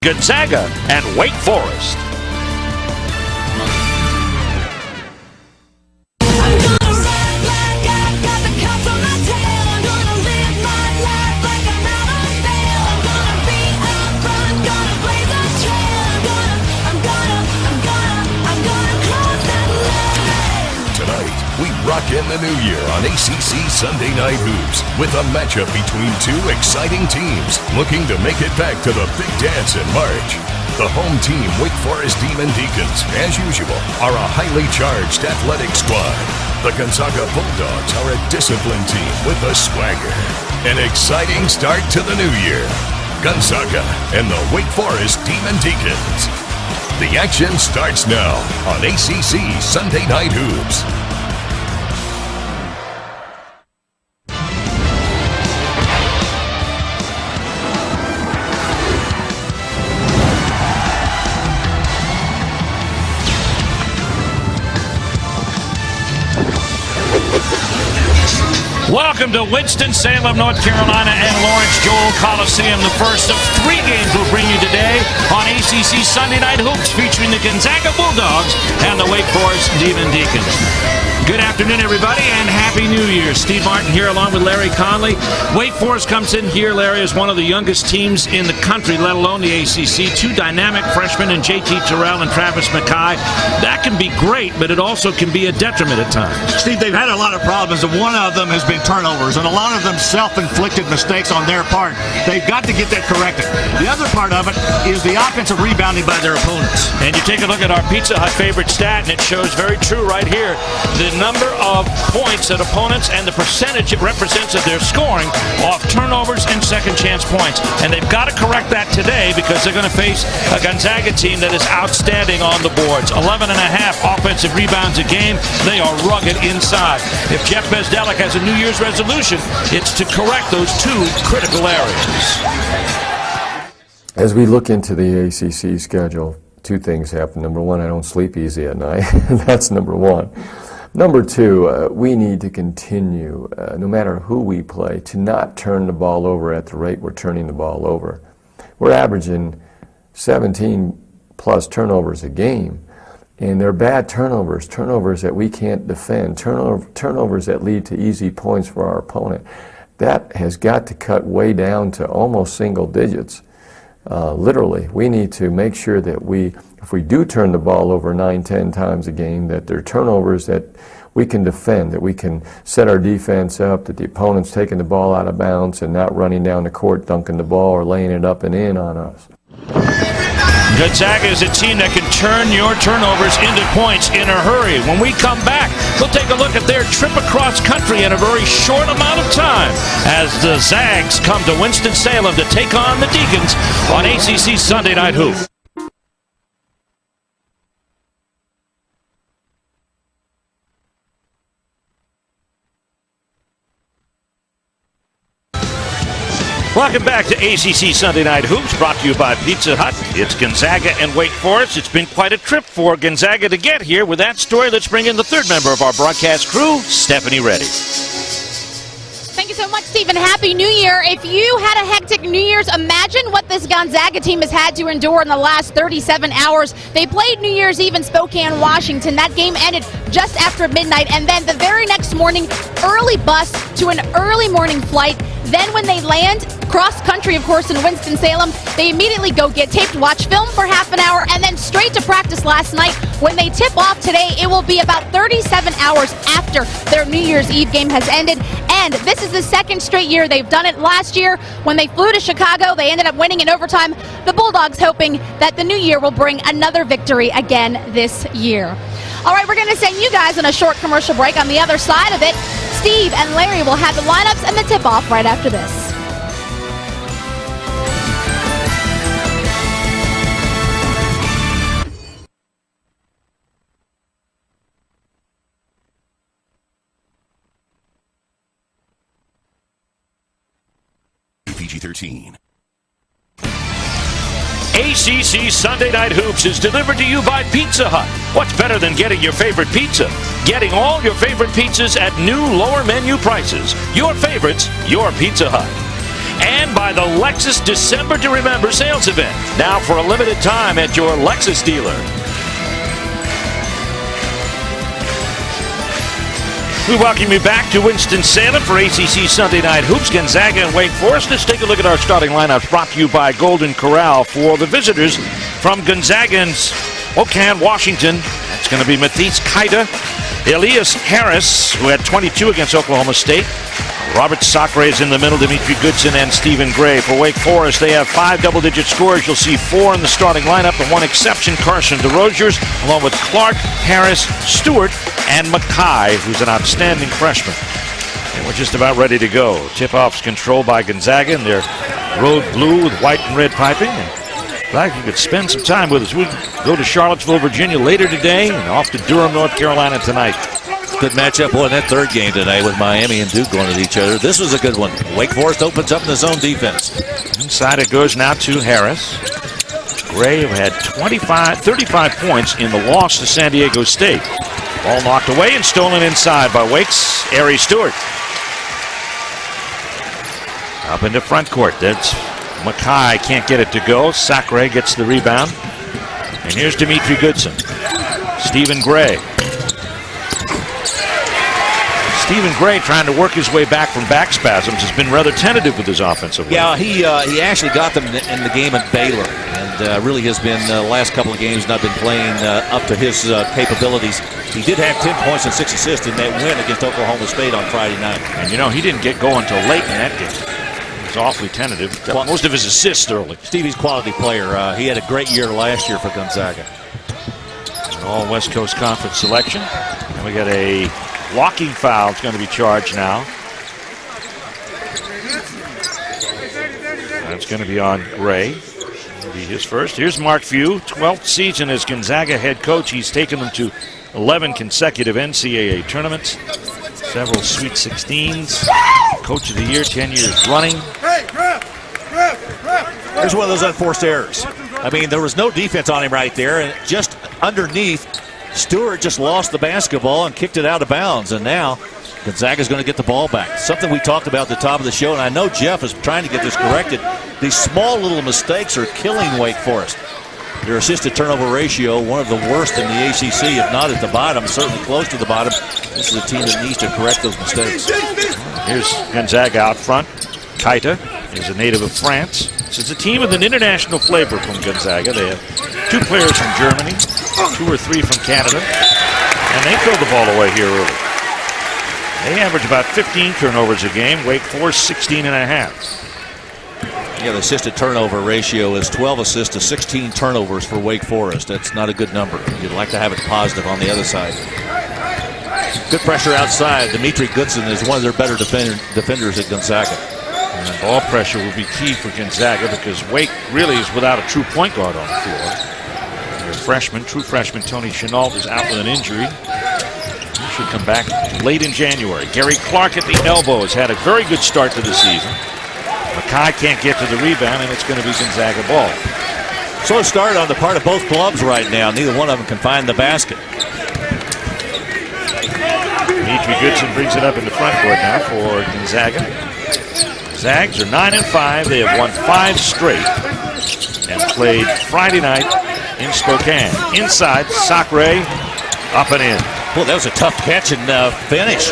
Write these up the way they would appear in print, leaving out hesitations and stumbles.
Gonzaga and Wake Forest. Rock in the new year on ACC Sunday Night Hoops with a matchup between two exciting teams looking to make it back to the big dance in March. The home team, Wake Forest Demon Deacons, as usual, are a highly charged athletic squad. The Gonzaga Bulldogs are a disciplined team with a swagger. An exciting start to the new year. Gonzaga and the Wake Forest Demon Deacons. The action starts now on ACC Sunday Night Hoops. Welcome to Winston-Salem, North Carolina and Lawrence Joel Coliseum. The first of 3 games we'll bring you today on ACC Sunday Night Hoops featuring the Gonzaga Bulldogs and the Wake Forest Demon Deacons. Good afternoon, everybody, and Happy New Year. Steve Martin here along with Larry Conley. Wake Forest comes in here, Larry, as one of the youngest teams in the country, let alone the ACC. 2 dynamic freshmen in JT Terrell and Travis McKay. That can be great, but it also can be a detriment at times. Steve, they've had a lot of problems, and one of them has been turnovers, and a lot of them self-inflicted mistakes on their part. They've got to get that corrected. The other part of it is the offensive rebounding by their opponents. And you take a look at our Pizza Hut favorite stat, and it shows very true right here. The number of points that opponents and the percentage it represents of their scoring off turnovers and second chance points. And they've got to correct that today because they're going to face a Gonzaga team that is outstanding on the boards. 11.5 offensive rebounds a game. They are rugged inside. If Jeff Bezdelic has a New Year's resolution, it's to correct those 2 critical areas. As we look into the ACC schedule, 2 things happen. Number 1, I don't sleep easy at night. That's number 1. Number 2, we need to continue, no matter who we play, to not turn the ball over at the rate we're turning the ball over. We're averaging 17-plus turnovers a game, and they're bad turnovers, turnovers that we can't defend, turnovers that lead to easy points for our opponent. That has got to cut way down to almost single digits. Literally, we need to make sure that if we do turn the ball over 9-10 times a game, that they're turnovers that we can defend, that we can set our defense up, that the opponent's taking the ball out of bounds and not running down the court, dunking the ball, or laying it up and in on us. Gonzaga is a team that can turn your turnovers into points in a hurry. When we come back, we'll take a look at their trip across country in a very short amount of time as the Zags come to Winston-Salem to take on the Deacons on ACC Sunday Night Hoop. Welcome back to ACC Sunday Night Hoops, brought to you by Pizza Hut. It's Gonzaga and Wake Forest. It's been quite a trip for Gonzaga to get here. With that story, let's bring in the 3rd member of our broadcast crew, Stephanie Reddy. Thank you so much, Stephen. Happy New Year. If you had a hectic New Year's, imagine what this Gonzaga team has had to endure in the last 37 hours. They played New Year's Eve in Spokane, Washington. That game ended just after midnight, and then the very next morning, early bus to an early morning flight. Then when they land, cross country, of course, in Winston-Salem, they immediately go get taped, watch film for half an hour, and then straight to practice last night. When they tip off today, it will be about 37 hours after their New Year's Eve game has ended. And this is the 2nd straight year they've done it. Last year, when they flew to Chicago, they ended up winning in overtime. The Bulldogs hoping that the new year will bring another victory again this year. All right, we're going to send you guys on a short commercial break. On the other side of it, Steve and Larry will have the lineups and the tip-off right after this. PG-13. ACC Sunday Night Hoops is delivered to you by Pizza Hut. What's better than getting your favorite pizza? Getting all your favorite pizzas at new lower menu prices. Your favorites, your Pizza Hut. and by the Lexus December to Remember sales event. Now for a limited time at your Lexus dealer. We welcome you back to Winston-Salem for ACC Sunday Night Hoops. Gonzaga and Wake Forest. Let's take a look at our starting lineups brought to you by Golden Corral for the visitors from Gonzaga and Spokane, Washington. That's going to be Matisse Kaita, Elias Harris, who had 22 against Oklahoma State. Robert Sacre is in the middle, Dimitri Goodson and Stephen Gray. For Wake Forest, they have 5 double-digit scorers. You'll see 4 in the starting lineup, and 1 exception, Carson DeRozier's, along with Clark, Harris, Stewart, and Mackay, who's an outstanding freshman. And we're just about ready to go. Tip-off's controlled by Gonzaga in their road blue with white and red piping. And glad you could spend some time with us. We'll go to Charlottesville, Virginia later today and off to Durham, North Carolina tonight. Good matchup. Boy, in that third game tonight with Miami and Duke going at each other. This was a good one. Wake Forest opens up in the zone defense. Inside it goes now to Harris. Gray had 35 points in the loss to San Diego State. Ball knocked away and stolen inside by Wake's Ari Stewart. Up into front court. That's Mackay, can't get it to go. Sacre gets the rebound. And here's Dimitri Goodson. Stephen Gray. Stephen Gray, trying to work his way back from back spasms, has been rather tentative with his offensive work. Yeah, he actually got them in the game at Baylor, and really has been the last couple of games not been playing up to his capabilities. He did have 10 points and 6 assists in that win against Oklahoma State on Friday night. And you know, he didn't get going until late in that game. He was awfully tentative. Got most of his assists early. Stevie's quality player. He had a great year last year for Gonzaga. An all West Coast Conference selection. And we got a blocking foul. It's going to be charged now. That's going to be on Gray. It'll be his first. Here's Mark Few, 12th season as Gonzaga head coach. He's taken them to 11 consecutive NCAA tournaments, several Sweet 16s, Coach of the Year 10 years running. Here's one of those unforced errors. I mean, there was no defense on him right there, and just underneath, Stewart just lost the basketball and kicked it out of bounds, and now Gonzaga's going to get the ball back. Something we talked about at the top of the show, and I know Jeff is trying to get this corrected. These small little mistakes are killing Wake Forest. Their assist to turnover ratio, one of the worst in the ACC, if not at the bottom, certainly close to the bottom. This is a team that needs to correct those mistakes. Here's Gonzaga out front. Kaita is a native of France. This is a team with an international flavor from Gonzaga. They have 2 players from Germany, 2 or 3 from Canada, and they throw the ball away here early. They average about 15 turnovers a game. Wake Forest 16 and a half. Yeah, the assist to turnover ratio is 12 assists to 16 turnovers for Wake Forest. That's not a good number. You'd like to have it positive on the other side. Good pressure outside. Dimitri Goodson is one of their better defenders at Gonzaga. And ball pressure will be key for Gonzaga because Wake really is without a true point guard on the floor. Their freshman, true freshman Tony Chenault is out with an injury. He should come back late in January. Gary Clark at the elbow has had a very good start to the season. Mackay can't get to the rebound, and it's going to be Gonzaga ball. So it started on the part of both clubs right now. Neither one of them can find the basket. Dimitri Goodson brings it up in the front court now for Gonzaga. Zags are 9 and 5. They have won 5 straight and played Friday night in Spokane. Inside, Sacre up and in. Well, that was a tough catch and finish.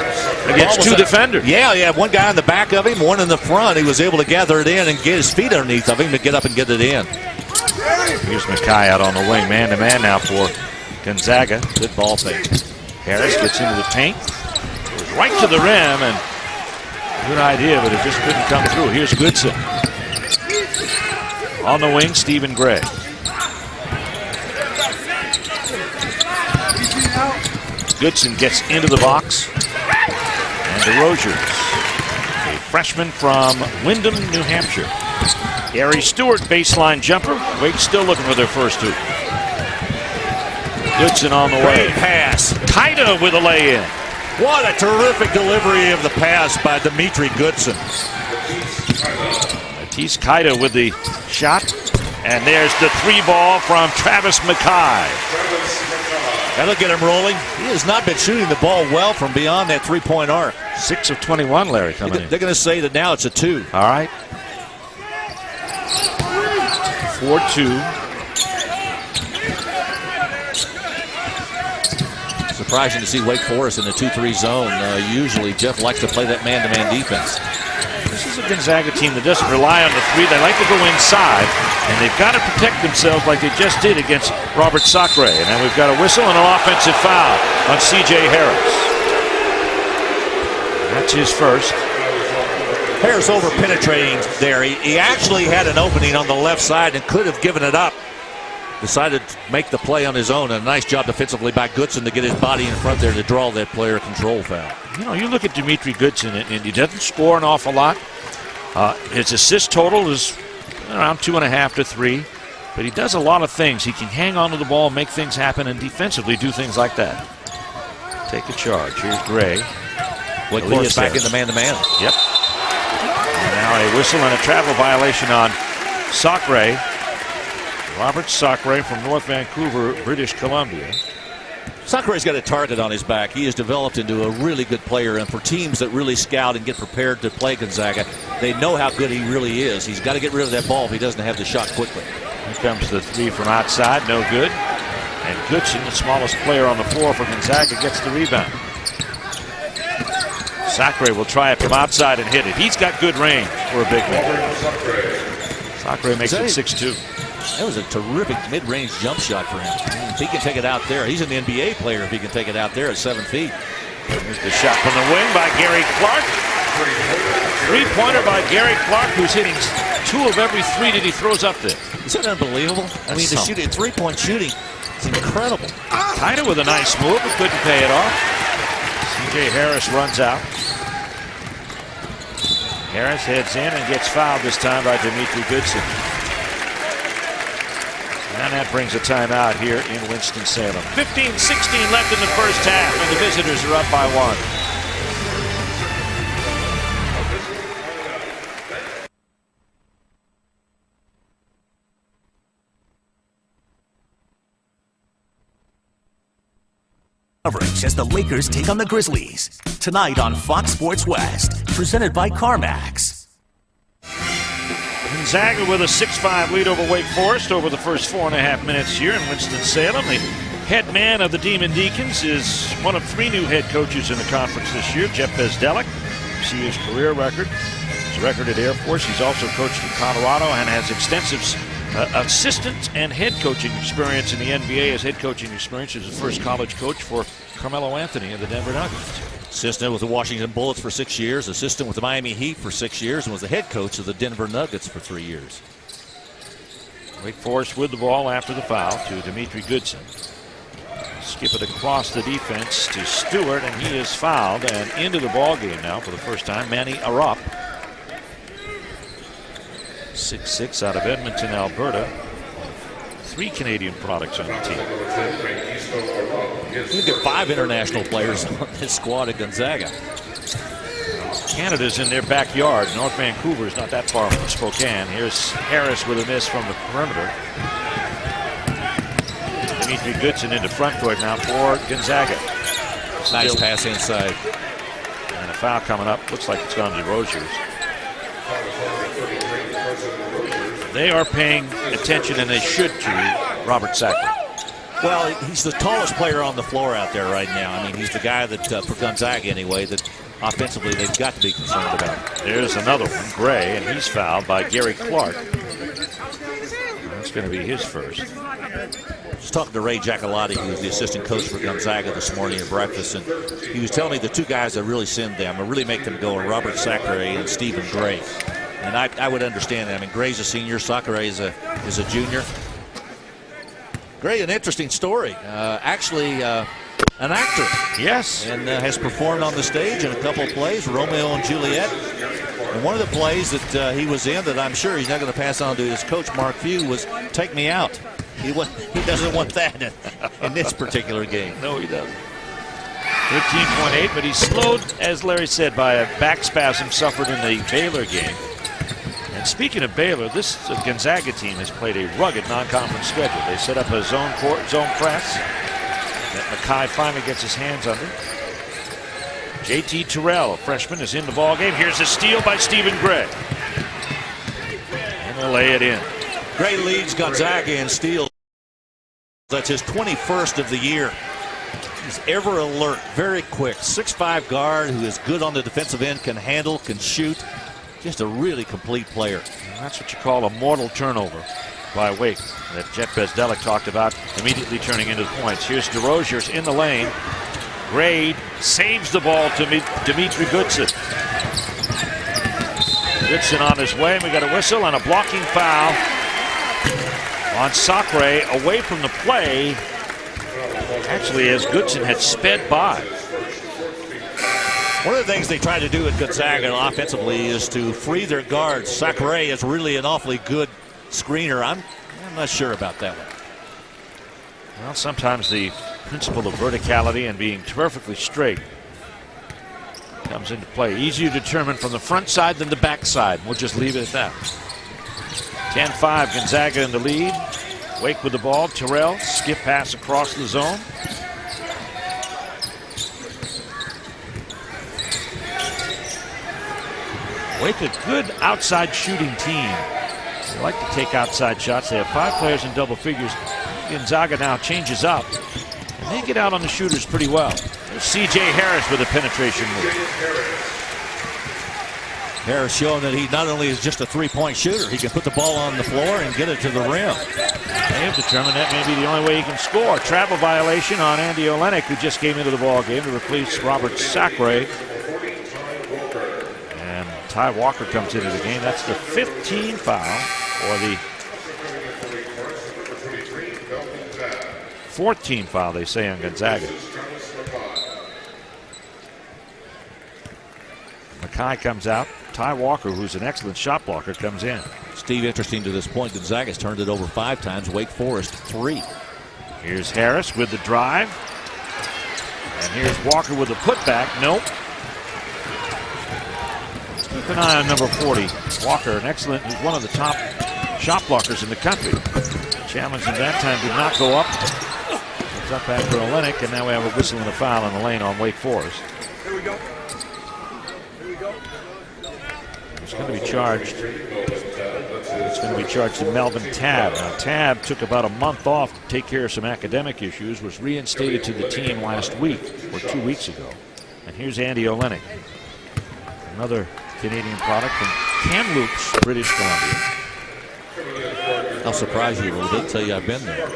Against 2 defenders. Yeah, one guy on the back of him, one in the front. He was able to gather it in and get his feet underneath of him to get up and get it in. Here's Mackay out on the wing. Man-to-man now for Gonzaga. Good ball fake. Harris gets into the paint. Goes right to the rim, and good idea, but it just couldn't come through. Here's Goodson. On the wing, Stephen Gray. Goodson gets into the box. And DeRozier, a freshman from Windham, New Hampshire. Gary Stewart, baseline jumper. Wake still looking for their first 2. Goodson on the way. Great pass. Kaita with a lay-in. What a terrific delivery of the pass by Dimitri Goodson. Matisse Kaita with the shot. And there's the 3 ball from Travis Mackay. Now look at him rolling. He has not been shooting the ball well from beyond that 3-point arc. 6 of 21, Larry, coming in. They're going to say that now it's a 2. All right. 4-2. Surprising to see Wake Forest in the 2-3 zone. Usually Jeff likes to play that man-to-man defense. This is a Gonzaga team that doesn't rely on the three. They like to go inside, and they've got to protect themselves like they just did against Robert Sacre. And then we've got a whistle and an offensive foul on C.J. Harris. That's his first. Harris over penetrating there. He actually had an opening on the left side and could have given it up. Decided to make the play on his own. A nice job defensively by Goodson to get his body in front there to draw that player control foul. You know, you look at Dimitri Goodson, and he doesn't score an awful lot. His assist total is around 2.5 to 3, but he does a lot of things. He can hang on to the ball, make things happen, and defensively do things like that. Take a charge. Here's Gray. Wake Forest back in the man-to-man. Yep. And now a whistle and a travel violation on Sacre. Robert Sacre from North Vancouver, British Columbia. Sacre's got a target on his back. He has developed into a really good player, and for teams that really scout and get prepared to play Gonzaga, they know how good he really is. He's got to get rid of that ball if he doesn't have the shot quickly. Here comes the three from outside, no good. And Goodson, the smallest player on the floor for Gonzaga, gets the rebound. Sacre will try it from outside and hit it. He's got good range for a big man. Sacre makes it 6-2. That was a terrific mid-range jump shot for him. If he can take it out there, he's an NBA player if he can take it out there at 7 feet. Here's the shot from the wing by Gary Clark. Three-pointer by Gary Clark, who's hitting 2 of every 3 that he throws up there. Is that unbelievable? I mean, to shoot at three-point shooting, it's incredible. Kind of with a nice move, but couldn't pay it off. C.J. Harris runs out. Harris heads in and gets fouled this time by Dimitri Goodson. And that brings a timeout here in Winston-Salem. 15-16 left in the first half, and the visitors are up by 1. Coverage as the Lakers take on the Grizzlies. Tonight on Fox Sports West, presented by CarMax. Gonzaga with a 6-5 lead over Wake Forest over the first 4.5 minutes here in Winston-Salem. The head man of the Demon Deacons is one of 3 new head coaches in the conference this year, Jeff Bezdelek. You see his career record, his record at Air Force. He's also coached in Colorado and has extensive assistant and head coaching experience in the NBA. His head coaching experience is the first college coach for Carmelo Anthony of the Denver Nuggets. Assistant with the Washington Bullets for 6 years, assistant with the Miami Heat for 6 years, and was the head coach of the Denver Nuggets for 3 years. Wake Forest with the ball after the foul to Dimitri Goodson. Skip it across the defense to Stewart, and he is fouled and into the ball game now for the first time. Manny Arop, 6'6", out of Edmonton, Alberta. 3 Canadian products on the team. You get 5 international players on this squad at Gonzaga. Canada's in their backyard. North Vancouver's not that far from Spokane. Here's Harris with a miss from the perimeter. Dimitri Goodson into front court now for Gonzaga. Nice pass inside. And a foul coming up. Looks like it's going to be Rozier's. They are paying attention, and they should, to Robert Sacre. Well, he's the tallest player on the floor out there right now. I mean, he's the guy that, for Gonzaga anyway, that offensively they've got to be concerned about. There's another one, Gray, and he's fouled by Gary Clark. That's going to be his first. Just talking to Ray Giacolotti, who was the assistant coach for Gonzaga this morning at breakfast, and he was telling me the 2 guys that really send them, or really make them go, are Robert Sacre and Stephen Gray. And I would understand that. I mean, Gray's a senior, Sacre is a junior. Gray, an interesting story. Actually, an actor. Yes. And has performed on the stage in a couple of plays, Romeo and Juliet. And one of the plays that he was in that I'm sure he's not going to pass on to his coach, Mark Few, was Take Me Out. He doesn't want that in this particular game. No, he doesn't. 13.8, but he's slowed, as Larry said, by a back spasm suffered in the Baylor game. And speaking of Baylor, this Gonzaga team has played a rugged non-conference schedule. They set up a zone press that Mackay finally gets his hands under. J.T. Terrell, a freshman, is in the ball game. Here's a steal by Stephen Gray. And they'll lay it in. Gray leads Gonzaga in steals. That's his 21st of the year. He's ever alert, very quick. 6'5" guard who is good on the defensive end, can handle, can shoot. Just a really complete player. And that's what you call a mortal turnover by Wake that Jet Bezdelic talked about, immediately turning into points. Here's DeRozier's in the lane. Gray saves the ball to Dimitri Goodson. Goodson on his way, and we got a whistle and a blocking foul on Sacre away from the play. Actually, as Goodson had sped by. One of the things they try to do at Gonzaga offensively is to free their guards. Sacre is really an awfully good screener. I'm not sure about that one. Well, sometimes the principle of verticality and being perfectly straight comes into play. Easier to determine from the front side than the back side. We'll just leave it at that. 10-5, Gonzaga in the lead. Wake with the ball. Terrell, skip pass across the zone. Wake a good outside shooting team. They like to take outside shots. They have 5 players in double figures. Gonzaga now changes up, and they get out on the shooters pretty well. There's C.J. Harris with a penetration move. Harris showing that he not only is just a three-point shooter, he can put the ball on the floor and get it to the rim. They have determined that may be the only way he can score. Travel violation on Andy Olenek, who just came into the ball game to replace Robert Sacre. And Ty Walker comes into the game. That's the 15th foul, or the 14th foul, they say, on Gonzaga. Mackay comes out. Ty Walker, who's an excellent shot blocker, comes in. Steve, interesting to this point, Gonzaga's turned it over 5 times. Wake Forest 3. Here's Harris with the drive. And here's Walker with the putback. Nope. Let's keep an eye on number 40. Walker, an excellent, he's one of the top shot blockers in the country. Challenge him that time did not go up. It's up after Olenek, and now we have a whistle and a foul in the lane on Wake Forest. Here we go. It's going to be charged. It's going to be charged to Melvin Tabb. Now, Tabb took about a month off to take care of some academic issues, was reinstated to the team last week, or 2 weeks ago. And here's Andy Olenek, another Canadian product from Kamloops, British Columbia. I'll surprise you a little bit, tell you I've been there.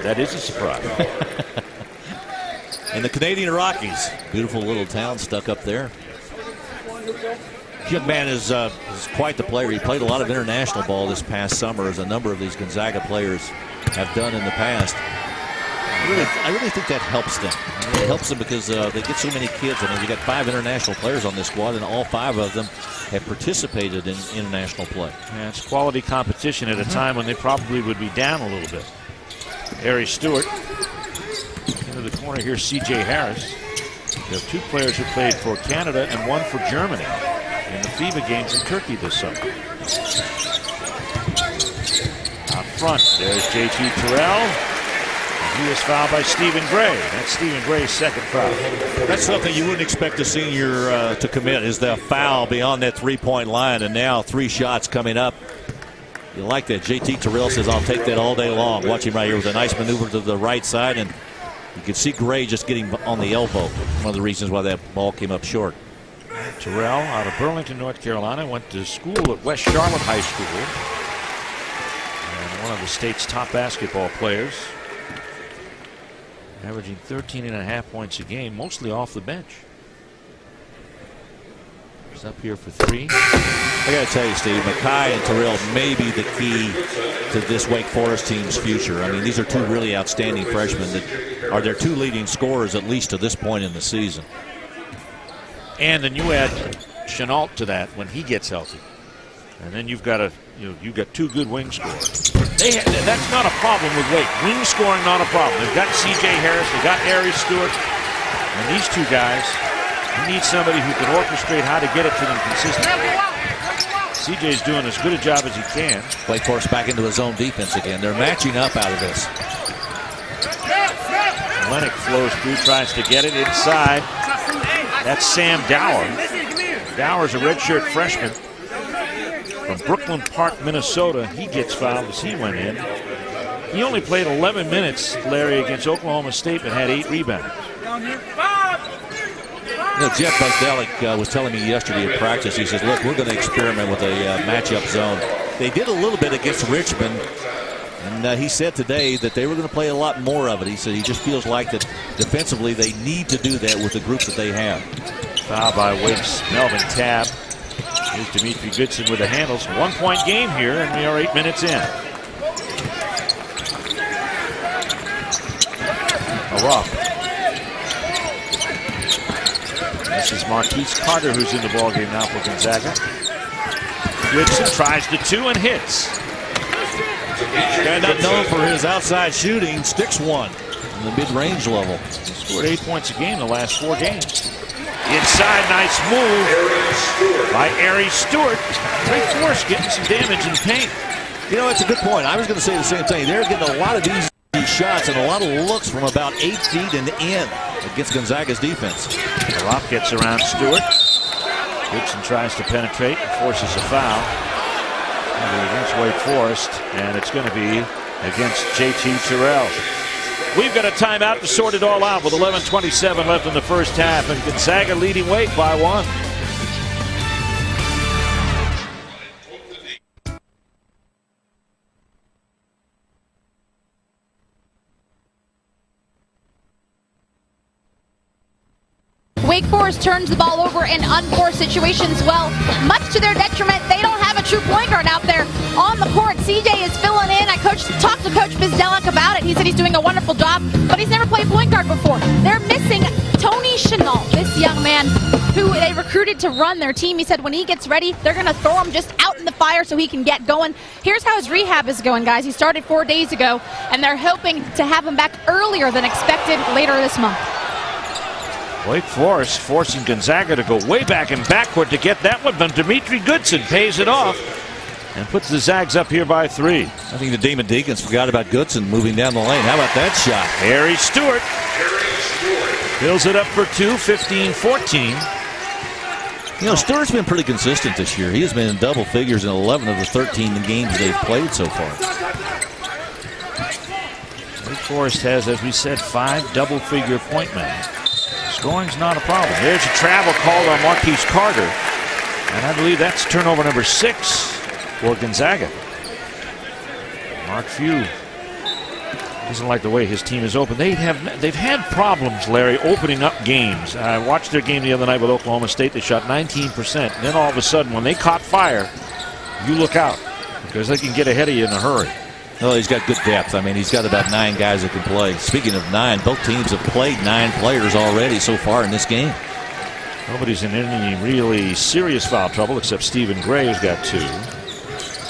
That is a surprise. And the Canadian Rockies, beautiful little town stuck up there. Young man is quite the player. He played a lot of international ball this past summer, as a number of these Gonzaga players have done in the past. I really think that helps them. It helps them because they get so many kids. I mean, you got 5 international players on this squad, and all 5 of them have participated in international play. Yeah, it's quality competition at a time when they probably would be down a little bit. Harry Stewart into the corner here. C.J. Harris. There are 2 players who played for Canada and 1 for Germany in the FIBA games in Turkey this summer. Out front, there's J.T. Terrell. He is fouled by Stephen Gray. That's Stephen Gray's second foul. That's something you wouldn't expect a senior to commit, is the foul beyond that three-point line, and now 3 shots coming up. You like that. J.T. Terrell says, I'll take that all day long. Watch him right here with a nice maneuver to the right side, and you can see Gray just getting on the elbow. One of the reasons why that ball came up short. Terrell out of Burlington, North Carolina, went to school at West Charlotte High School. And one of the state's top basketball players. Averaging 13.5 points a game, mostly off the bench. He's up here for 3. I got to tell you, Steve, Mackay and Terrell may be the key to this Wake Forest team's future. I mean, these are 2 really outstanding freshmen that are their 2 leading scorers, at least to this point in the season. And then you add Chenault to that when he gets healthy, and then you've got you've got 2 good wing scorers. That's not a problem with Wake. Wing scoring, not a problem. They've got C.J. Harris, they've got Harry Stewart, and these 2 guys. You need somebody who can orchestrate how to get it to them consistently. C.J.'s doing as good a job as he can. Wake Forest back into his own defense again. They're matching up out of this. Olenek flows through, tries to get it inside. That's Sam Dower. Dower's a redshirt freshman. from Brooklyn Park, Minnesota. He gets fouled as he went in. He only played 11 minutes, Larry, against Oklahoma State, but had 8 rebounds. Jeff Busdelic was telling me yesterday at practice, he says, look, we're going to experiment with a matchup zone. They did a little bit against Richmond, and he said today that they were going to play a lot more of it. He said he just feels like that defensively they need to do that with the group that they have. Foul by Wake's Melvin Tabb. Here's Dimitri Goodson with the handles. 1-point game here, and we are 8 minutes in. Rock. This is Marquise Carter, who's in the ballgame now for Gonzaga. Goodson tries the 2 and hits. Guy not known for his outside shooting, sticks one in the mid-range level. He scored 8 points a game the last 4 games. Inside, nice move by Ari Stewart. Wake Forest getting some damage in the paint. You know, that's a good point. I was going to say the same thing. They're getting a lot of these shots and a lot of looks from about 8 feet and in against Gonzaga's defense. Rock gets around Stewart. Gibson tries to penetrate and forces a foul. Against Wake Forest, and it's going to be against JT Terrell. We've got a timeout to sort it all out with 11:27 left in the first half, and Gonzaga leading Wake by 1. Wake Forest turns the ball over in unforced situations. Well, much to their detriment, they don't have a true point guard out there on the court. CJ is filling in. I talked to Coach Bizdelek about it. He said he's doing a wonderful job, but he's never played point guard before. They're missing Tony Chenault, this young man who they recruited to run their team. He said when he gets ready, they're going to throw him just out in the fire so he can get going. Here's how his rehab is going, guys. He started 4 days ago, and they're hoping to have him back earlier than expected later this month. Wake Forest forcing Gonzaga to go way back and backward to get that one, but Dimitri Goodson pays it off and puts the Zags up here by 3. I think the Demon Deacons forgot about Goodson moving down the lane. How about that shot? Harry Stewart fills it up for 2, 15-14. You know, Stewart's been pretty consistent this year. He has been in double figures in 11 of the 13 games they've played so far. Wake Forest has, as we said, 5 double-figure point men. Scoring's not a problem. There's a travel called on Marquise Carter, and I believe that's turnover number 6 for Gonzaga. Mark Few doesn't like the way his team is open. They've had problems, Larry, opening up games. I watched their game the other night with Oklahoma State. They shot 19%. And then all of a sudden, when they caught fire, you look out because they can get ahead of you in a hurry. Well, he's got good depth. I mean, he's got about 9 guys that can play. Speaking of 9, both teams have played 9 players already so far in this game. Nobody's in any really serious foul trouble except Stephen Gray, who's got 2.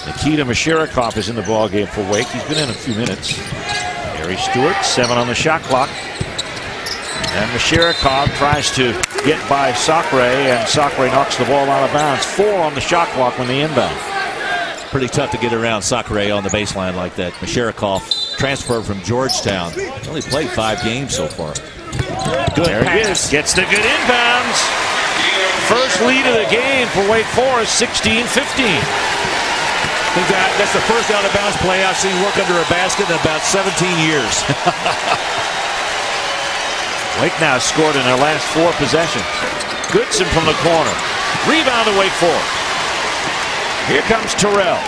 Nikita Masharikov is in the ballgame for Wake. He's been in a few minutes. Harry Stewart, 7 on the shot clock. And Masharikov tries to get by Sacre, and Sacre knocks the ball out of bounds. 4 on the shot clock when they inbound. Pretty tough to get around Sacre on the baseline like that. Masharikov transferred from Georgetown. Only played 5 games so far. Good there pass. Gets the good inbounds. First lead of the game for Wake Forest, 16-15. I think that's the first out-of-bounds play I've seen work under a basket in about 17 years. Wake now scored in their last 4 possessions. Goodson from the corner. Rebound to Wake Forest. Here comes Terrell.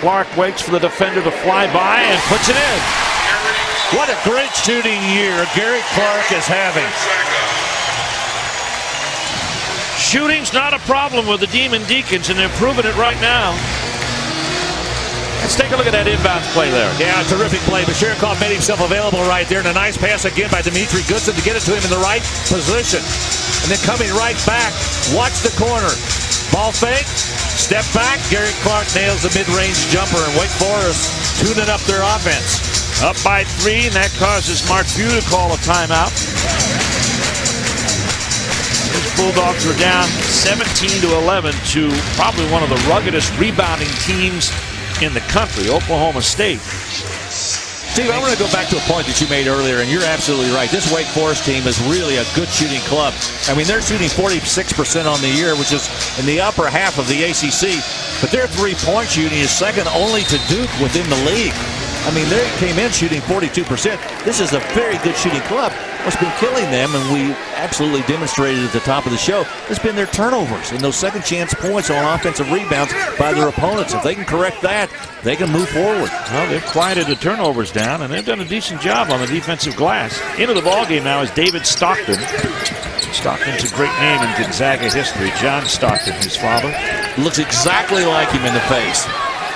Clark waits for the defender to fly by and puts it in. What a great shooting year Gary Clark is having. Shooting's not a problem with the Demon Deacons, and they're proving it right now. Let's take a look at that inbounds play there. Yeah, terrific play. Masharikov made himself available right there, and a nice pass again by Dimitri Goodson to get it to him in the right position. And then coming right back, watch the corner. Ball fake, step back. Gary Clark nails the mid-range jumper, and Wake Forest tuning up their offense. Up by 3, and that causes Mark Few to call a timeout. His Bulldogs were down 17-11 to probably one of the ruggedest rebounding teams in the country, Oklahoma State. Steve, I want to go back to a point that you made earlier, and you're absolutely right. This Wake Forest team is really a good shooting club. I mean, they're shooting 46% on the year, which is in the upper half of the ACC. But their three-point shooting is second only to Duke within the league. I mean, they came in shooting 42%. This is a very good shooting club. What's been killing them, and we absolutely demonstrated at the top of the show, has been their turnovers and those second chance points on offensive rebounds by their opponents. If they can correct that, they can move forward. Well, they've quieted the turnovers down, and they've done a decent job on the defensive glass. Into the ballgame now is David Stockton. Stockton's a great name in Gonzaga history. John Stockton, his father. Looks exactly like him in the face.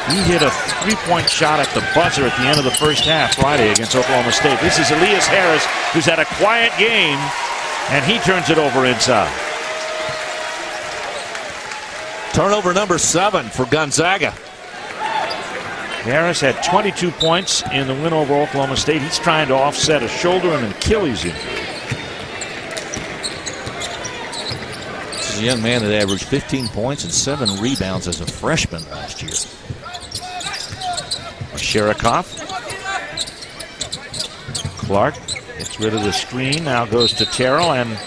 He hit a three-point shot at the buzzer at the end of the first half Friday against Oklahoma State. This is Elias Harris, who's had a quiet game, and he turns it over inside. Turnover number 7 for Gonzaga. Harris had 22 points in the win over Oklahoma State. He's trying to offset a shoulder and an Achilles injury. This is a young man that averaged 15 points and 7 rebounds as a freshman last year. Sherikoff. Clark gets rid of the screen. Now goes to Terrell and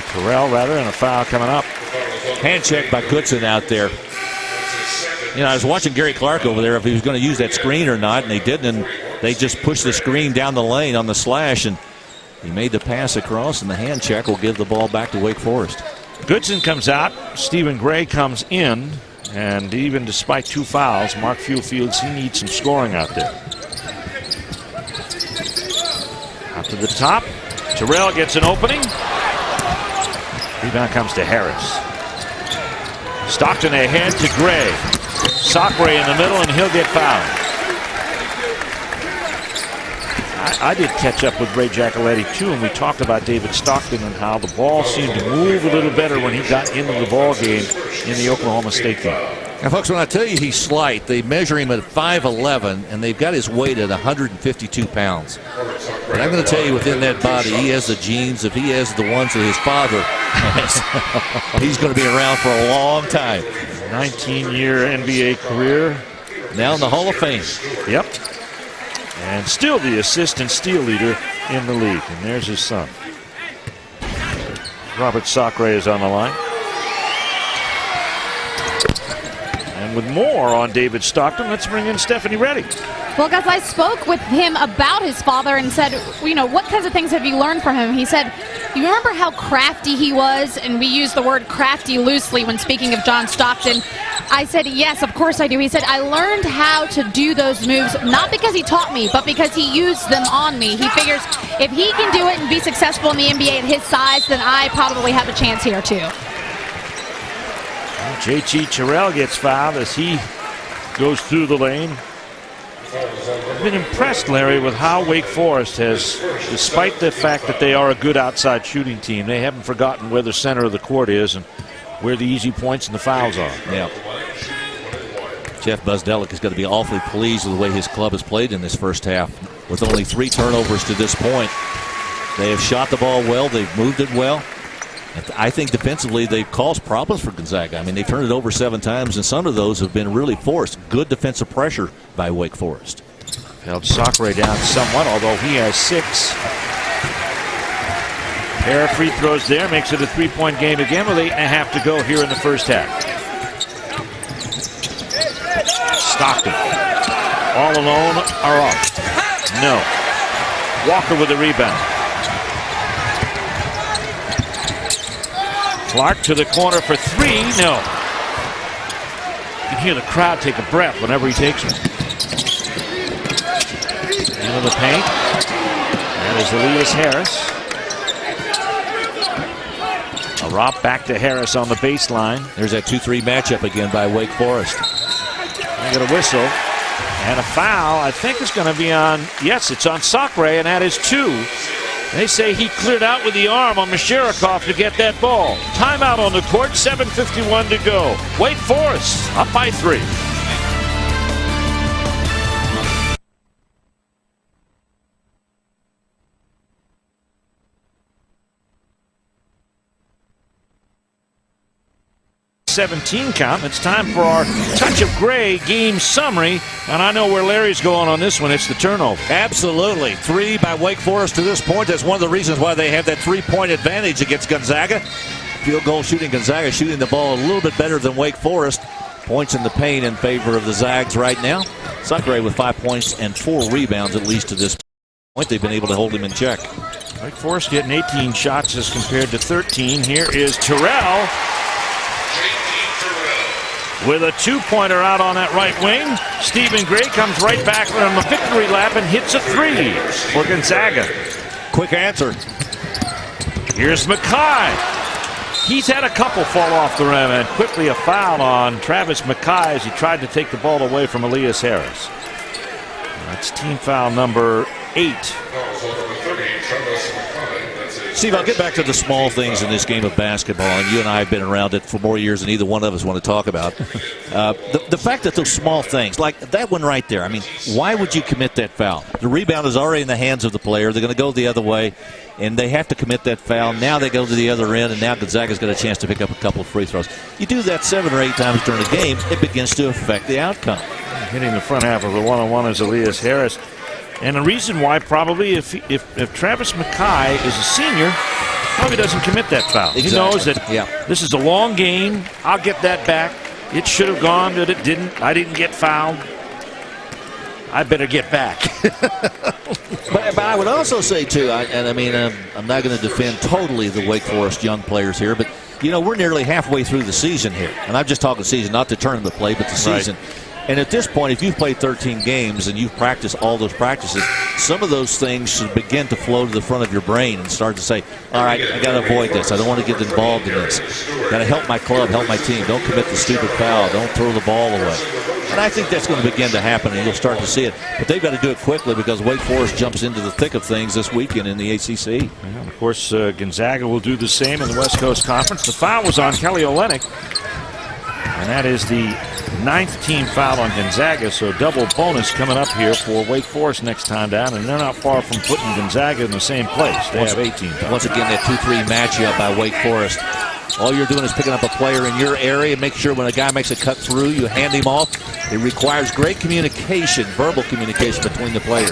Terrell and a foul coming up. Hand check by Goodson out there. You know, I was watching Gary Clark over there if he was going to use that screen or not, and they didn't. And they just pushed the screen down the lane on the slash, and he made the pass across, and the hand check will give the ball back to Wake Forest. Goodson comes out. Stephen Gray comes in. And even despite 2 fouls, Mark Few feels he needs some scoring out there. Out to the top. Terrell gets an opening. Rebound comes to Harris. Stockton ahead to Gray. Sacre in the middle, and he'll get fouled. I did catch up with Ray Giacoletti too, and we talked about David Stockton and how the ball seemed to move a little better when he got into the ball game in the Oklahoma State game. Now, folks, when I tell you he's slight, they measure him at 5'11", and they've got his weight at 152 pounds. But I'm going to tell you, within that body, he has the genes. If he has the ones that his father has, he's going to be around for a long time. 19-year NBA career. Now in the Hall of Fame. Yep. And still the assist and steal leader in the league. And there's his son. Robert Sacre is on the line. And with more on David Stockton, let's bring in Stephanie Reddy. Well, guys, I spoke with him about his father and said, you know, what kinds of things have you learned from him? He said, you remember how crafty he was? And we use the word crafty loosely when speaking of John Stockton. I said, yes, of course I do. He said, I learned how to do those moves, not because he taught me, but because he used them on me. He figures if he can do it and be successful in the NBA at his size, then I probably have a chance here too. JT Terrell gets fouled as he goes through the lane. I've been impressed, Larry, with how Wake Forest has, despite the fact that they are a good outside shooting team, they haven't forgotten where the center of the court is and where the easy points and the fouls are. Yeah. Jeff Buzdelic is going to be awfully pleased with the way his club has played in this first half. With only 3 turnovers to this point, they have shot the ball well. They've moved it well. I think defensively they've caused problems for Gonzaga. I mean, they've turned it over 7 times, and some of those have been really forced. Good defensive pressure by Wake Forest. Held Sacre down somewhat, although he has 6. Pair of free throws there, makes it a 3-point game again with 8.5 to go here in the first half. Stockton, all alone, are off. No. Walker with the rebound. Clark to the corner for 3. No. You can hear the crowd take a breath whenever he takes one. Into the paint. That is Elias Harris. A romp back to Harris on the baseline. There's that 2-3 matchup again by Wake Forest. They get a whistle. And a foul, I think, is going to be on, yes, it's on Sacre, and that is 2. They say he cleared out with the arm on Sherikoff to get that ball. Timeout on the court, 7:51 to go. Wake Forest up by 3. 17 count. It's time for our Touch of Gray game summary. And I know where Larry's going on this one. It's the turnover. Absolutely. 3 by Wake Forest to this point. That's one of the reasons why they have that 3-point advantage against Gonzaga. Field goal shooting Gonzaga, shooting the ball a little bit better than Wake Forest. Points in the paint in favor of the Zags right now. Sacre with 5 points and 4 rebounds at least to this point. They've been able to hold him in check. Wake Forest getting 18 shots as compared to 13. Here is Terrell with a 2-pointer out on that right wing. Stephen Gray comes right back from a victory lap and hits a 3 for Gonzaga. Quick answer. Here's Mackay. He's had a couple fall off the rim, and quickly a foul on Travis Mackay as he tried to take the ball away from Elias Harris. That's team foul number 8. Steve, I'll get back to the small things in this game of basketball, and you and I have been around it for more years than either one of us want to talk about. The fact that those small things, like that one right there, I mean, why would you commit that foul? The rebound is already in the hands of the player. They're going to go the other way, and they have to commit that foul. Now they go to the other end, and now Gonzaga's got a chance to pick up a couple of free throws. You do that 7 or 8 times during the game, it begins to affect the outcome. Hitting the front half of the one-on-one is Elias Harris. And the reason why probably if Travis Mackay is a senior, probably doesn't commit that foul. Exactly. He knows that this is a long game. I'll get that back. It should have gone, but it didn't. I didn't get fouled. I better get back. but I would also say, too, I'm not going to defend totally the Wake Forest young players here, but, you know, we're nearly halfway through the season here. And I'm just talking season, not the tournament play, but the season. Right. And at this point, if you've played 13 games and you've practiced all those practices, some of those things should begin to flow to the front of your brain and start to say, all right, I got to avoid this. I don't want to get involved in this. Got to help my club, help my team. Don't commit the stupid foul. Don't throw the ball away. And I think that's going to begin to happen, and you'll start to see it. But they've got to do it quickly because Wake Forest jumps into the thick of things this weekend in the ACC. Yeah, of course, Gonzaga will do the same in the West Coast Conference. The foul was on Kelly Olynyk, and that is the 9th team foul on Gonzaga, so double bonus coming up here for Wake Forest next time down, and they're not far from putting Gonzaga in the same place. They have 18 fouls. Once again, that 2-3 matchup by Wake Forest. All you're doing is picking up a player in your area and make sure when a guy makes a cut through, you hand him off. It requires great communication, verbal communication between the players.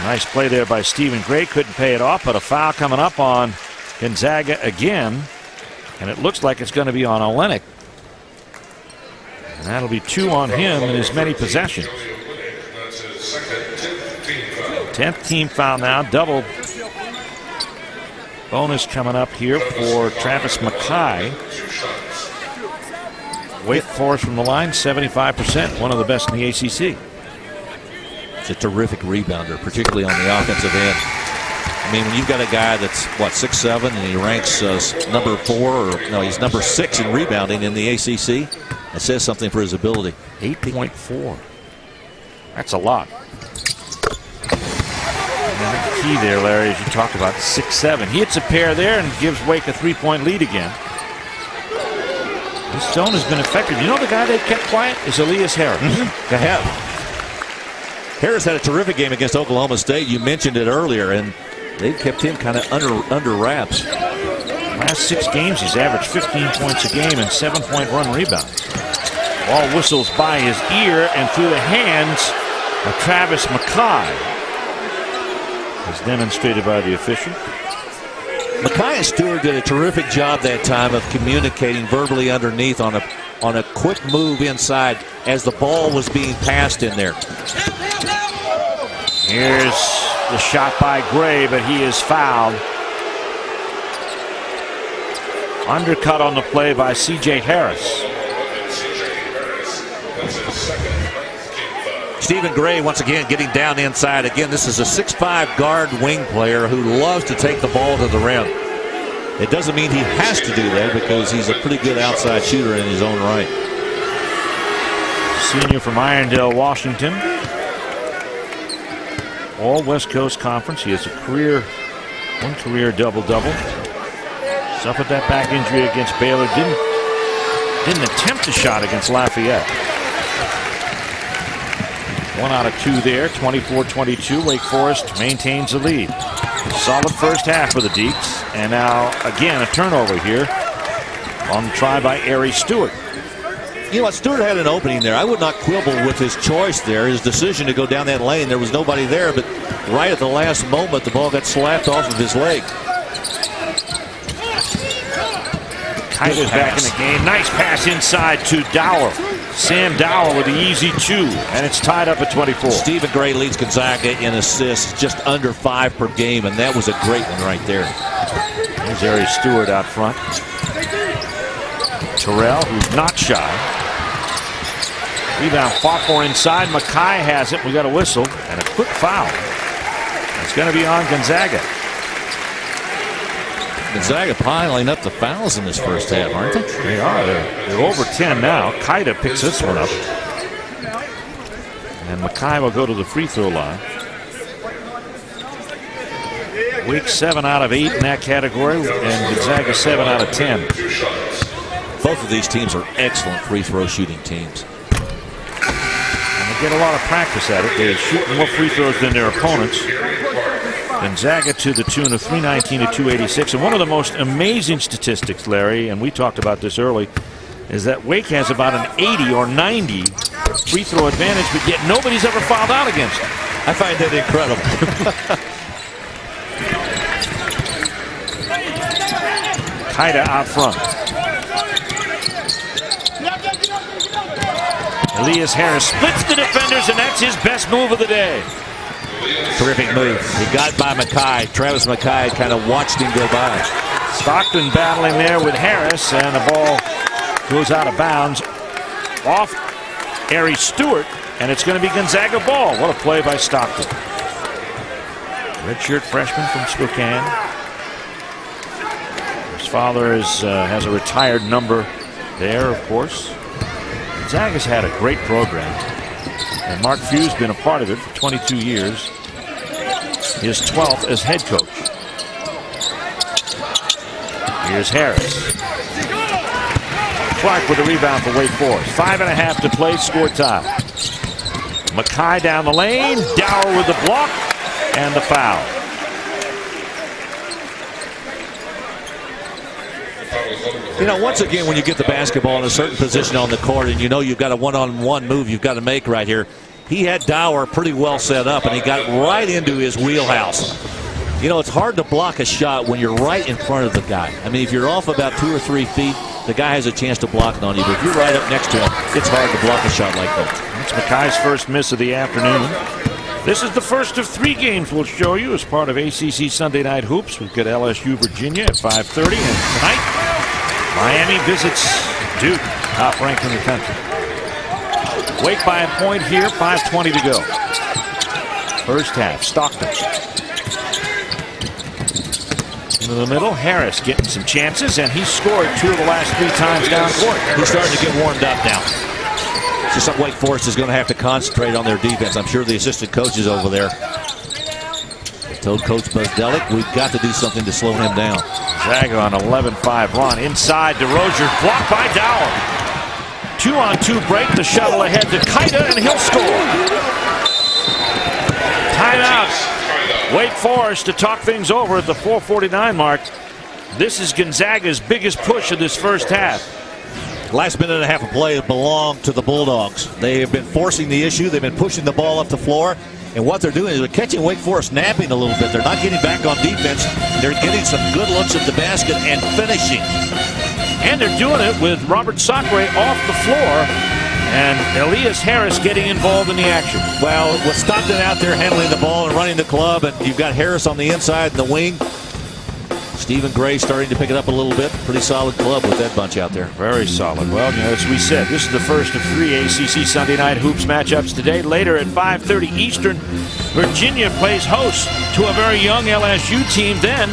Nice play there by Stephen Gray. Couldn't pay it off, but a foul coming up on Gonzaga again, and it looks like it's going to be on Olynyk. And that'll be 2 on him in as many possessions. 10th team foul now. Double bonus coming up here for Travis Mackay. Wake Forest from the line, 75%. One of the best in the ACC. It's a terrific rebounder, particularly on the offensive end. I mean, when you've got a guy that's, 6'7", and he ranks number 4, or no, he's number 6 in rebounding in the ACC. It says something for his ability. 8.4. That's a lot. And the key there, Larry, as you talked about, 6'7". He hits a pair there and gives Wake a 3-point lead again. This zone has been effective. You know the guy they kept quiet is Elias Harris. They have. Harris had a terrific game against Oklahoma State. You mentioned it earlier, and they've kept him kind of under wraps. Last 6 games, he's averaged 15 points a game and 7-point run rebounds. Ball whistles by his ear and through the hands of Travis Mackay, as demonstrated by the official. Mackay and Stewart did a terrific job that time of communicating verbally underneath on a quick move inside as the ball was being passed in there. Here's the shot by Gray, but he is fouled. Undercut on the play by C.J. Harris. Stephen Gray once again getting down inside. Again, this is a 6'5" guard wing player who loves to take the ball to the rim. It doesn't mean he has to do that because he's a pretty good outside shooter in his own right. Senior from Irondale, Washington. All West Coast Conference. He has one career double-double. Suffered that back injury against Baylor. Didn't attempt a shot against Lafayette. 1 out of 2 there. 24-22. Wake Forest maintains the lead. Solid first half for the Deacs. And now, again, a turnover here. On the try by Ari Stewart. You know what? Stewart had an opening there. I would not quibble with his choice there, his decision to go down that lane. There was nobody there, but right at the last moment, the ball got slapped off of his leg. Kita's back in the game. Nice pass inside to Dower. Sam Dower with the easy 2, and it's tied up at 24. Stephen Gray leads Gonzaga in assists, just under 5 per game, and that was a great one right there. There's Ari Stewart out front. Terrell, who's not shy. Rebound fought for inside. Mackay has it. We got a whistle and a quick foul. It's going to be on Gonzaga. Gonzaga piling up the fouls in this first half, aren't they? They are. They're over 10 now. Kita picks this one up. And Mackay will go to the free throw line. Wake 7 out of 8 in that category, and Gonzaga 7 out of 10. Both of these teams are excellent free throw shooting teams. And they get a lot of practice at it. They shoot more free throws than their opponents. Gonzaga to the tune of 319 to 286. And one of the most amazing statistics, Larry, and we talked about this early, is that Wake has about an 80 or 90 free throw advantage, but yet nobody's ever fouled out against them. I find that incredible. Kita out front. Elias Harris splits the defenders, and that's his best move of the day. Terrific move. He got by Mackay. Travis Mackay kind of watched him go by. Stockton battling there with Harris, and the ball goes out of bounds off Ari Stewart, and it's going to be Gonzaga ball. What a play by Stockton. Redshirt freshman from Spokane. His father has a retired number there, of course. Gonzaga's had a great program, and Mark Few's been a part of it for 22 years. His 12th as head coach. Here's Harris. Clark with the rebound for Wake Forest. 5.5 to play, score tie. Mackay down the lane. Dower with the block and the foul. You know, once again, when you get the basketball in a certain position on the court and you know you've got a one-on-one move you've got to make right here, he had Dower pretty well set up, and he got right into his wheelhouse. You know, it's hard to block a shot when you're right in front of the guy. I mean, if you're off about 2 or 3 feet, the guy has a chance to block it on you. But if you're right up next to him, it's hard to block a shot like that. It's Mackay's first miss of the afternoon. This is the first of 3 games we'll show you as part of ACC Sunday Night Hoops. We've got LSU Virginia at 5:30, and tonight Miami visits Duke, top ranked in the country. Wake by a point here, 5:20 to go. First half, Stockton. Into the middle, Harris getting some chances, and he scored 2 of the last 3 times down court. He's starting to get warmed up now. It's just something Wake Forest is going to have to concentrate on their defense. I'm sure the assistant coaches over there told Coach Buzdelic, we've got to do something to slow him down. Gonzaga on 11-5 run. Inside to Rozier, blocked by Dower. 2-on-2 break, the shuttle ahead to Kita, and he'll score. Timeout. Wake Forest to talk things over at the 4:49 mark. This is Gonzaga's biggest push of this first half. Last minute and a half of play belonged to the Bulldogs. They have been forcing the issue. They've been pushing the ball up the floor. And what they're doing is they're catching Wake Forest napping a little bit. They're not getting back on defense. They're getting some good looks at the basket and finishing. And they're doing it with Robert Sacre off the floor and Elias Harris getting involved in the action. Well, with Stockton out there handling the ball and running the club, and you've got Harris on the inside and the wing, Stephen Gray starting to pick it up a little bit. Pretty solid club with that bunch out there. Very solid. Well, as we said, this is the first of 3 ACC Sunday Night Hoops matchups today. Later at 5:30 Eastern, Virginia plays host to a very young LSU team. Then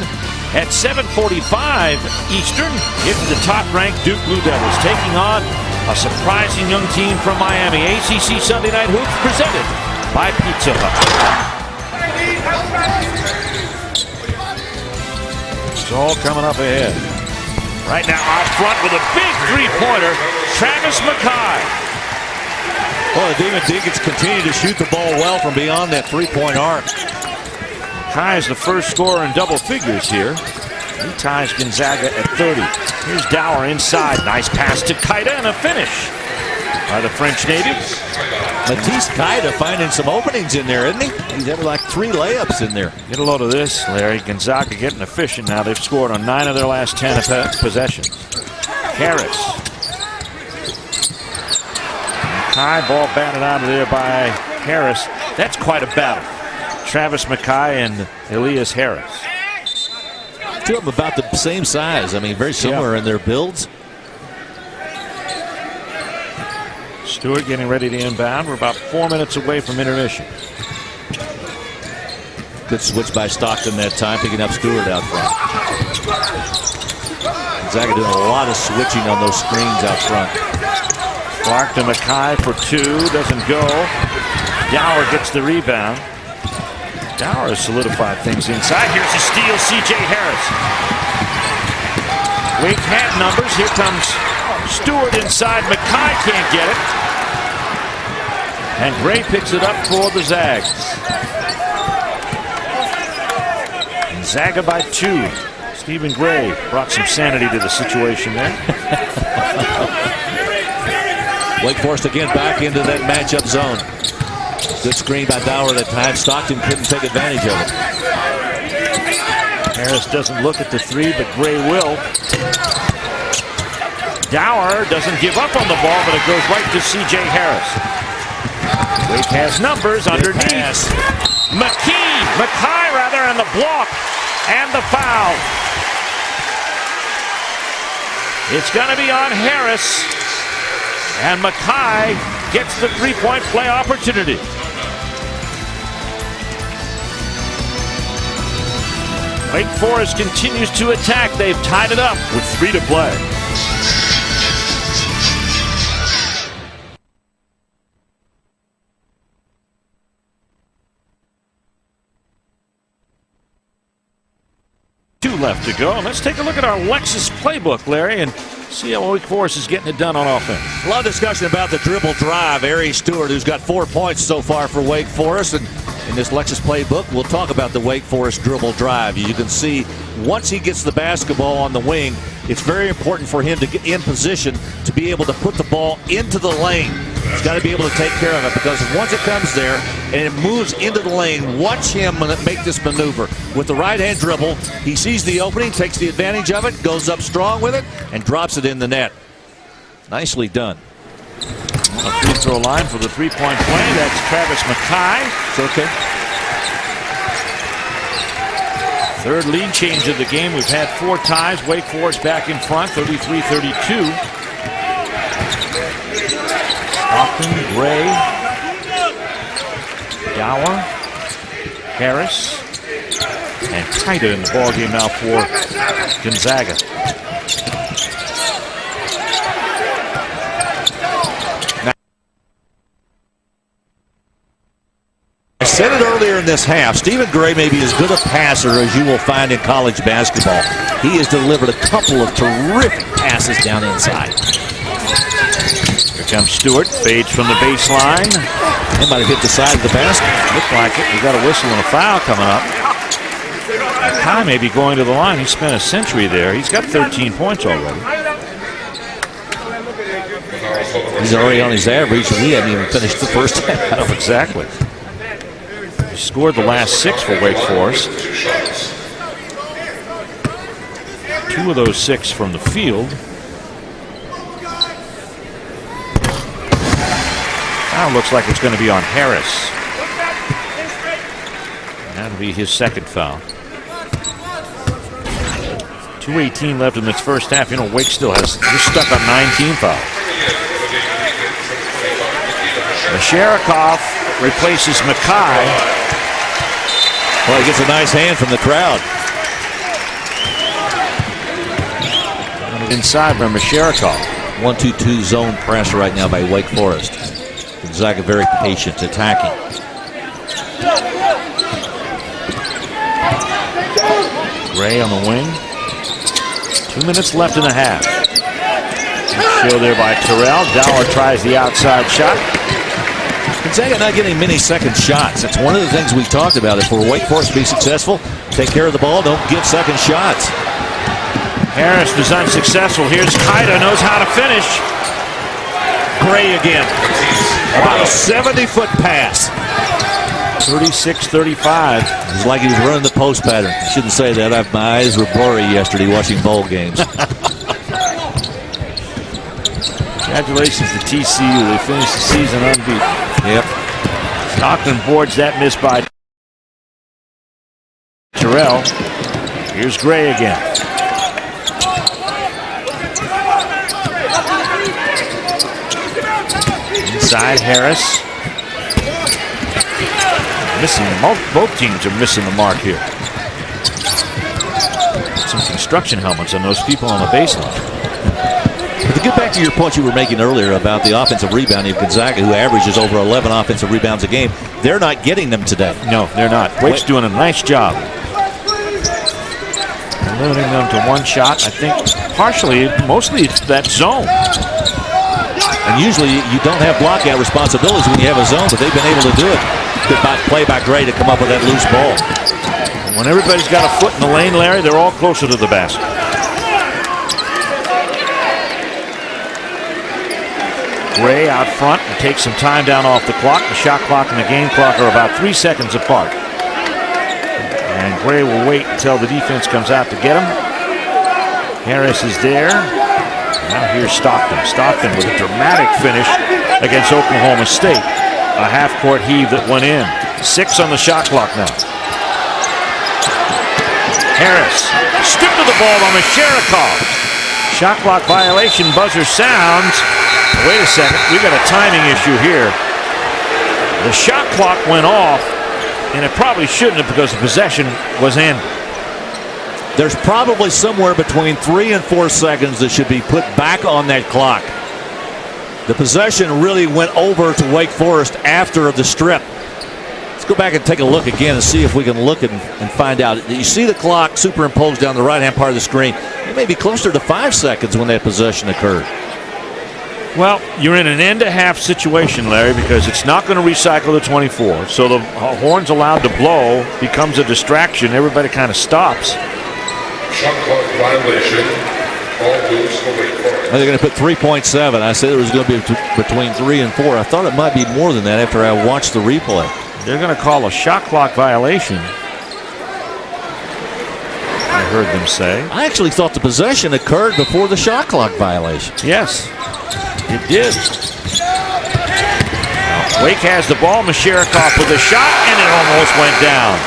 at 7:45 Eastern, it's the top-ranked Duke Blue Devils taking on a surprising young team from Miami. ACC Sunday Night Hoops presented by Pizza Hut. It's all coming up ahead. Right now out front with a big three-pointer, Travis Mackay. Well, Demon Deacons continue to shoot the ball well from beyond that three-point arc. Mackay is the first scorer in double figures here. He ties Gonzaga at 30. Here's Dower inside. Nice pass to Kaida and a finish by the French natives. Matisse Kaida finding some openings in there, isn't he? He's had like 3 layups in there. Get a load of this, Larry. Gonzaga getting efficient now. They've scored on 9 of their last 10 possessions. Harris. Mackay, ball batted out of there by Harris. That's quite a battle. Travis Mackay and Elias Harris. Two of them about the same size. I mean, very similar in their builds. Stewart getting ready to inbound. We're about 4 minutes away from intermission. Good switch by Stockton that time, picking up Stewart out front. Gonzaga doing a lot of switching on those screens out front. Clark to Mackay for 2. Doesn't go. Dower gets the rebound. Dower has solidified things inside. Here's a steal, C.J. Harris. Wake had numbers. Here comes Stewart inside. Mackay can't get it. And Gray picks it up for the Zags. Gonzaga by 2. Stephen Gray brought some sanity to the situation there. Wake Forest again back into that matchup zone. Good screen by Dower that time. Stockton couldn't take advantage of it. Harris doesn't look at the 3, but Gray will. Dower doesn't give up on the ball, but it goes right to C.J. Harris. Wake has numbers underneath. Mackay rather, and the block and the foul. It's going to be on Harris, and Mackay gets the 3-point play opportunity. Wake Forest continues to attack. They've tied it up with 3 to play. Two left to go. Let's take a look at our Lexus playbook, Larry, and see how Wake Forest is getting it done on offense. A lot of discussion about the dribble drive. Ari Stewart, who's got 4 points so far for Wake Forest, and in this Lexus playbook, we'll talk about the Wake Forest dribble drive. You can see once he gets the basketball on the wing, it's very important for him to get in position to be able to put the ball into the lane. He's got to be able to take care of it, because once it comes there and it moves into the lane, watch him make this maneuver. With the right-hand dribble, he sees the opening, takes the advantage of it, goes up strong with it, and drops it in the net. Nicely done. A free throw line for the 3-point play. That's Travis Mackay. It's okay. Third lead change of the game. We've had 4 ties. Wake Forest back in front, 33-32. Stockton, Gray, Dower, Harris, and Kaida in the ballgame now for Gonzaga. I said it earlier in this half, Stephen Gray may be as good a passer as you will find in college basketball. He has delivered a couple of terrific passes down inside. Here comes Stewart, fades from the baseline. He might have hit the side of the basket. Looked like it. We got a whistle and a foul coming up. Kai may be going to the line. He spent a century there. He's got 13 points already. He's already on his average, and he hadn't even finished the first half. Oh, exactly. He scored the last 6 for Wake Forest. 2 of those 6 from the field. Now looks like it's going to be on Harris. That'll be his second foul. 2:18 left in this first half. You know, Wake still has, they're stuck on 19 fouls. Masharikov replaces Mackay. Well, he gets a nice hand from the crowd. Inside by Masharikov. 1-2-2 zone press right now by Wake Forest. Gonzaga very patient attacking. Gray on the wing. 2 minutes left in the half. Good show there by Terrell. Dower tries the outside shot. Gonzaga not getting many second shots. It's one of the things we talked about. If for Wake Forest to be successful, take care of the ball, don't give second shots. Harris was unsuccessful. Here's Kaida, knows how to finish. Gray again. About a 70-foot pass. 36-35. It's like he was running the post pattern. I shouldn't say that. My eyes were blurry yesterday watching bowl games. Congratulations to TCU. They finished the season unbeaten. Yep. Stockton boards that miss by Terrell. Here's Gray again. Inside Harris. Missing both teams are missing the mark here. Some construction helmets on those people on the baseline. But to get back to your point you were making earlier about the offensive rebounding of Gonzaga, who averages over 11 offensive rebounds a game, they're not getting them today. No, they're not. Wake's doing a nice job. Limiting them to one shot. I think mostly it's that zone. And usually you don't have blockout responsibilities when you have a zone, but they've been able to do it. Good play by Gray to come up with that loose ball. When everybody's got a foot in the lane, Larry, they're all closer to the basket. Gray out front and takes some time down off the clock. The shot clock and the game clock are about 3 seconds apart. And Gray will wait until the defense comes out to get him. Harris is there. Now here's Stockton. Stockton with a dramatic finish against Oklahoma State. A half-court heave that went in. 6 on the shot clock now. Harris stripped of the ball by Masharikov. Shot clock violation. Buzzer sounds. Wait a second. We got a timing issue here. The shot clock went off, and it probably shouldn't have because the possession was in. There's probably somewhere between 3 and 4 seconds that should be put back on that clock. The possession really went over to Wake Forest after the strip. Let's go back and take a look again and see if we can look and find out. You see the clock superimposed down the right-hand part of the screen. It may be closer to 5 seconds when that possession occurred. Well, you're in an end-to-half situation, Larry, because it's not going to recycle the 24. So the horn's allowed to blow, becomes a distraction. Everybody kind of stops. Shot clock violation. Ball moves for Wake Forest. They're going to put 3.7. I said it was going to be between 3 and 4. I thought it might be more than that after I watched the replay. They're going to call a shot clock violation, I heard them say. I actually thought the possession occurred before the shot clock violation. Yes, it did. Wake has the ball. Masharikov with a shot, and it almost went down.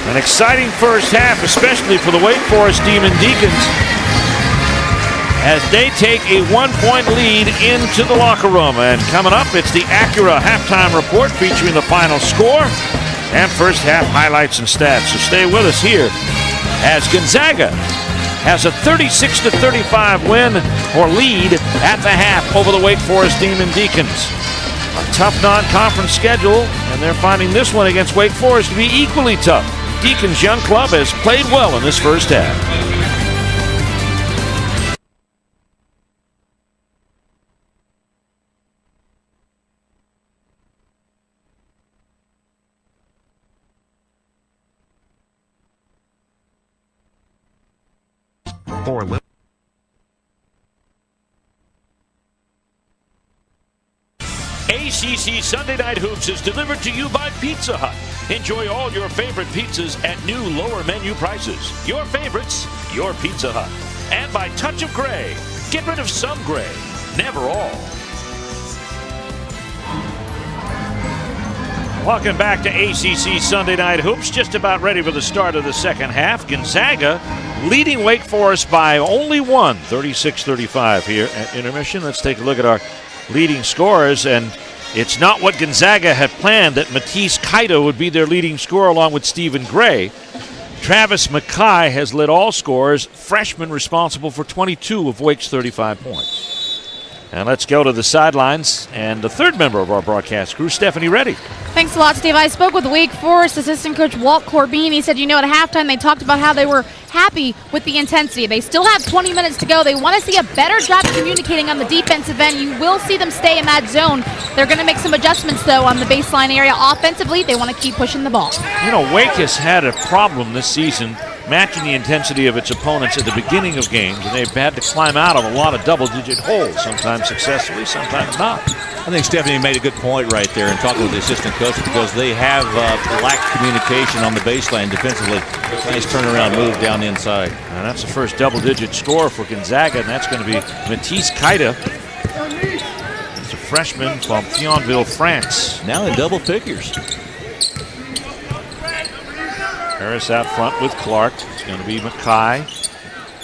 An exciting first half, especially for the Wake Forest Demon Deacons, as they take a 1-point lead into the locker room. And coming up, it's the Acura halftime report featuring the final score and first half highlights and stats. So stay with us here as Gonzaga has a 36-35 win or lead at the half over the Wake Forest Demon Deacons. A tough non-conference schedule, and they're finding this one against Wake Forest to be equally tough. Deacons young club has played well in this first half. ACC Sunday Night Hoops is delivered to you by Pizza Hut. Enjoy all your favorite pizzas at new lower menu prices. Your favorites, your Pizza Hut. And by Touch of Gray. Get rid of some gray, never all. Welcome back to ACC Sunday Night Hoops. Just about ready for the start of the second half. Gonzaga leading Wake Forest by only one, 36-35 here at intermission. Let's take a look at our leading scorers, and it's not what Gonzaga had planned that Matisse Kaida would be their leading scorer along with Stephen Gray. Travis McKay has led all scorers, freshman responsible for 22 of Wake's 35 points. And let's go to the sidelines and the third member of our broadcast crew, Stephanie Reddy. Thanks a lot, Steve. I spoke with Wake Forest assistant coach Walt Corbin. He said, at halftime they talked about how they were happy with the intensity. They still have 20 minutes to go. They want to see a better job communicating on the defensive end. You will see them stay in that zone. They're going to make some adjustments, though, on the baseline area. Offensively, they want to keep pushing the ball. Wake has had a problem this season matching the intensity of its opponents at the beginning of games, and they've had to climb out of a lot of double-digit holes, sometimes successfully, sometimes not. I think Stephanie made a good point right there in talking with the assistant coach, because they have lacked communication on the baseline defensively. Nice turnaround move down the inside. And that's the first double-digit score for Gonzaga, and that's going to be Matisse Kaida. He's a freshman from Thionville, France. Now in double figures. Harris out front with Clark. It's going to be Mackay,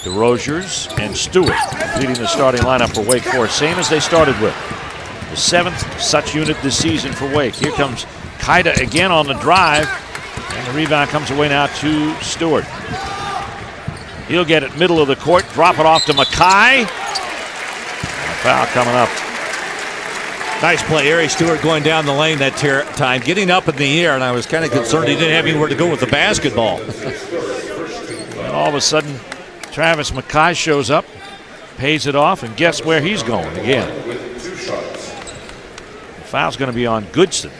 DeRozier's, and Stewart leading the starting lineup for Wake Forest, same as they started with. The 7th such unit this season for Wake. Here comes Kaida again on the drive, and the rebound comes away now to Stewart. He'll get it middle of the court, drop it off to Mackay. And a foul coming up. Nice play. Ari Stewart going down the lane that time, getting up in the air, and I was kind of concerned he didn't have anywhere to go with the basketball. And all of a sudden, Travis Mackay shows up, pays it off, and guess where he's going again. The foul's going to be on Goodson.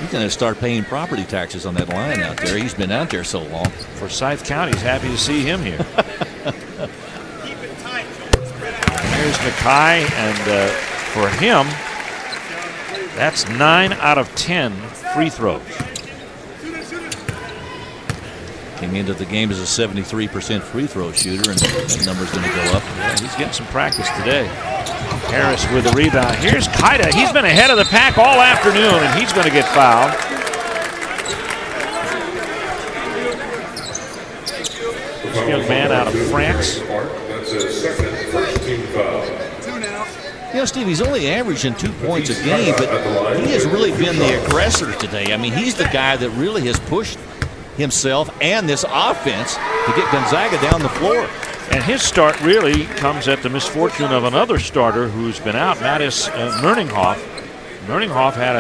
He's going to start paying property taxes on that line out there. He's been out there so long. Forsyth County's happy to see him here. Here's Mackay, and for him, that's 9 out of 10 free throws. Came into the game as a 73% free throw shooter, and that number's going to go up. Yeah, he's getting some practice today. Harris with the rebound. Here's Kaida. He's been ahead of the pack all afternoon, and he's going to get fouled. This young man out of France. That's his second first-team foul. You know, Steve, he's only averaging 2 points a game, but he has really been the aggressor today. I mean, he's the guy that really has pushed himself and this offense to get Gonzaga down the floor. And his start really comes at the misfortune of another starter who's been out, Mattis Merninghoff. Merninghoff had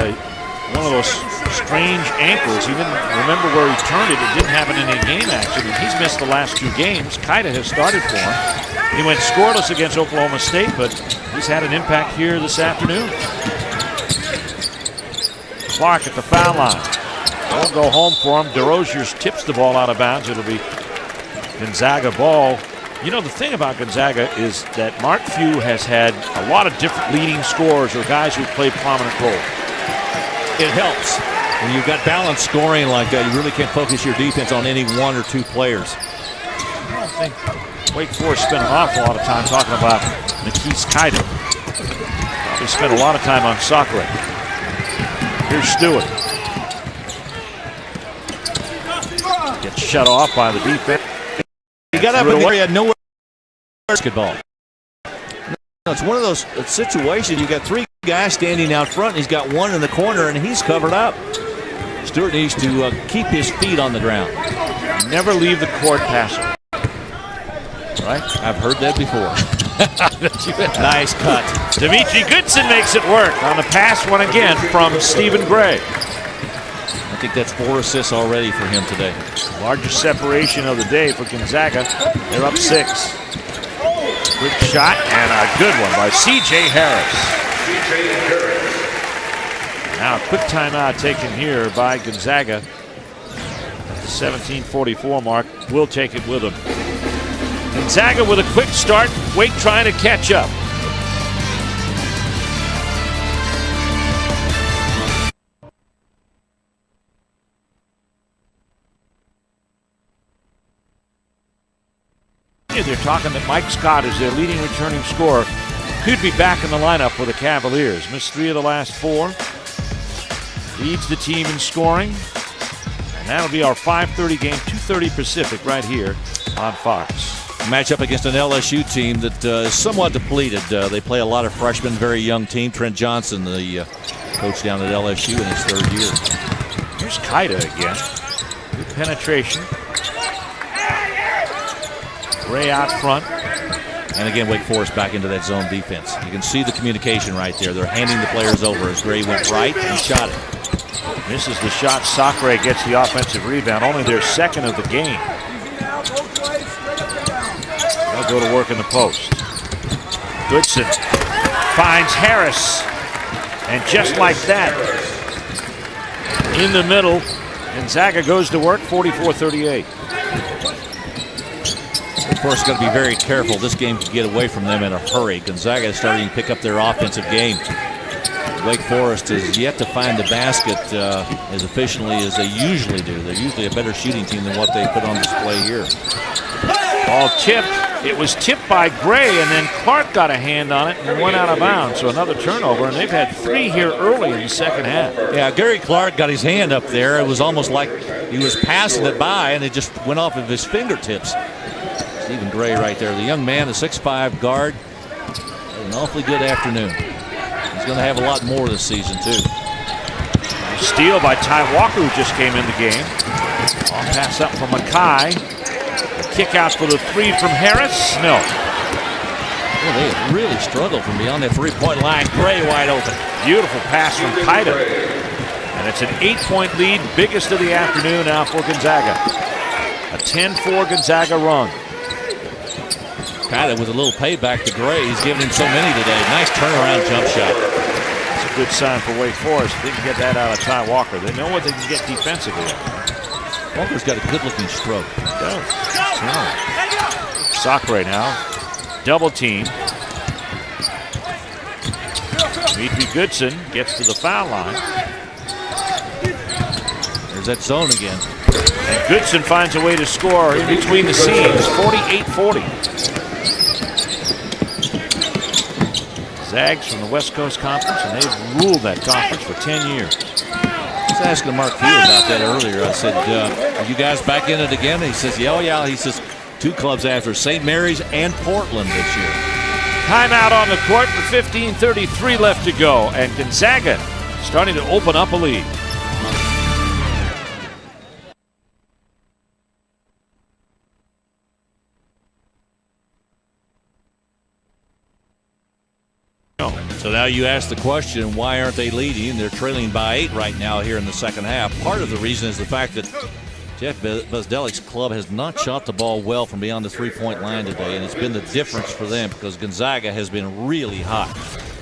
one of those strange ankles. He didn't remember where he turned it. It didn't happen in any game action. He's missed the last 2 games. Kaida has started for him. He went scoreless against Oklahoma State, but he's had an impact here this afternoon. Clark at the foul line. Won't go home for him. DeRozier's tips the ball out of bounds. It'll be Gonzaga ball. You know, the thing about Gonzaga is that Mark Few has had a lot of different leading scorers or guys who play prominent roles. It helps. When you've got balanced scoring like that, you really can't focus your defense on any 1 or 2 players. I don't think Wake Forest spent an awful lot of time talking about Matisse Kaida. They spent a lot of time on Sakura. Here's Stewart. Gets shut off by the defense. He got up in the area, nowhere basketball. It's one of those situations. You got 3 guys standing out front. And he's got 1 in the corner, and he's covered up. Stewart needs to keep his feet on the ground. Never leave the court passing. Right? I've heard that before. Nice cut. Dimitri Goodson makes it work on the pass one again from Stephen Gray. I think that's 4 assists already for him today. Largest separation of the day for Gonzaga. They're up 6. Quick shot and a good one by C.J. Harris. Now a quick timeout taken here by Gonzaga. At the 17:44 mark. We'll take it with them. Gonzaga with a quick start. Wake trying to catch up. They're talking that Mike Scott is their leading returning scorer. Could be back in the lineup for the Cavaliers. Missed 3 of the last 4. Leads the team in scoring. And that'll be our 5:30 game, 2:30 Pacific right here on Fox. Matchup against an LSU team that is somewhat depleted. They play a lot of freshmen, very young team. Trent Johnson, the coach down at LSU in his 3rd year. Here's Kaida again. Good penetration. Ray out front. And again, Wake Forest back into that zone defense. You can see the communication right there. They're handing the players over as Gray went right and shot it. Misses the shot. Sakura gets the offensive rebound. Only their 2nd of the game. They'll go to work in the post. Goodson finds Harris. And just like that, in the middle, Gonzaga goes to work, 44-38. Of course, got to be very careful. This game could get away from them in a hurry. Gonzaga is starting to pick up their offensive game. Wake Forest has yet to find the basket as efficiently as they usually do. They're usually a better shooting team than what they put on display here. Ball tipped. It was tipped by Gray, and then Clark got a hand on it and went out of bounds. So another turnover, and they've had 3 here early in the second half. Yeah, Gary Clark got his hand up there. It was almost like he was passing it by, and it just went off of his fingertips. Stephen Gray right there. The young man, a 6'5" guard. An awfully good afternoon. He's going to have a lot more this season, too. Steal by Ty Walker, who just came in the game. All pass up from Mackay. Kick out for the 3 from Harris. No. Well, they have really struggled from beyond that 3-point line. Gray wide open. Beautiful pass from Kaida. And it's an 8-point lead, biggest of the afternoon now for Gonzaga. A 10-4 Gonzaga run. Kaida with a little payback to Gray. He's given him so many today. Nice turnaround jump shot. It's a good sign for Wake Forest. They can get that out of Ty Walker. They know what they can get defensively. Walker's got a good-looking stroke. He does. Sakre now. Double team. Dimitri Goodson gets to the foul line. There's that zone again. And Goodson finds a way to score in between the seams. 48-40. Zags from the West Coast Conference, and they've ruled that conference for 10 years. I was asking Mark Few about that earlier. I said, are you guys back in it again? And he says, yeah, oh yeah. He says, 2 clubs after St. Mary's and Portland this year. Timeout on the court with 15:33 left to go, and Gonzaga starting to open up a lead. So now you ask the question, why aren't they leading? They're trailing by 8 right now here in the second half. Part of the reason is the fact that Jeff Bezdelik's club has not shot the ball well from beyond the 3-point line today, and it's been the difference for them because Gonzaga has been really hot.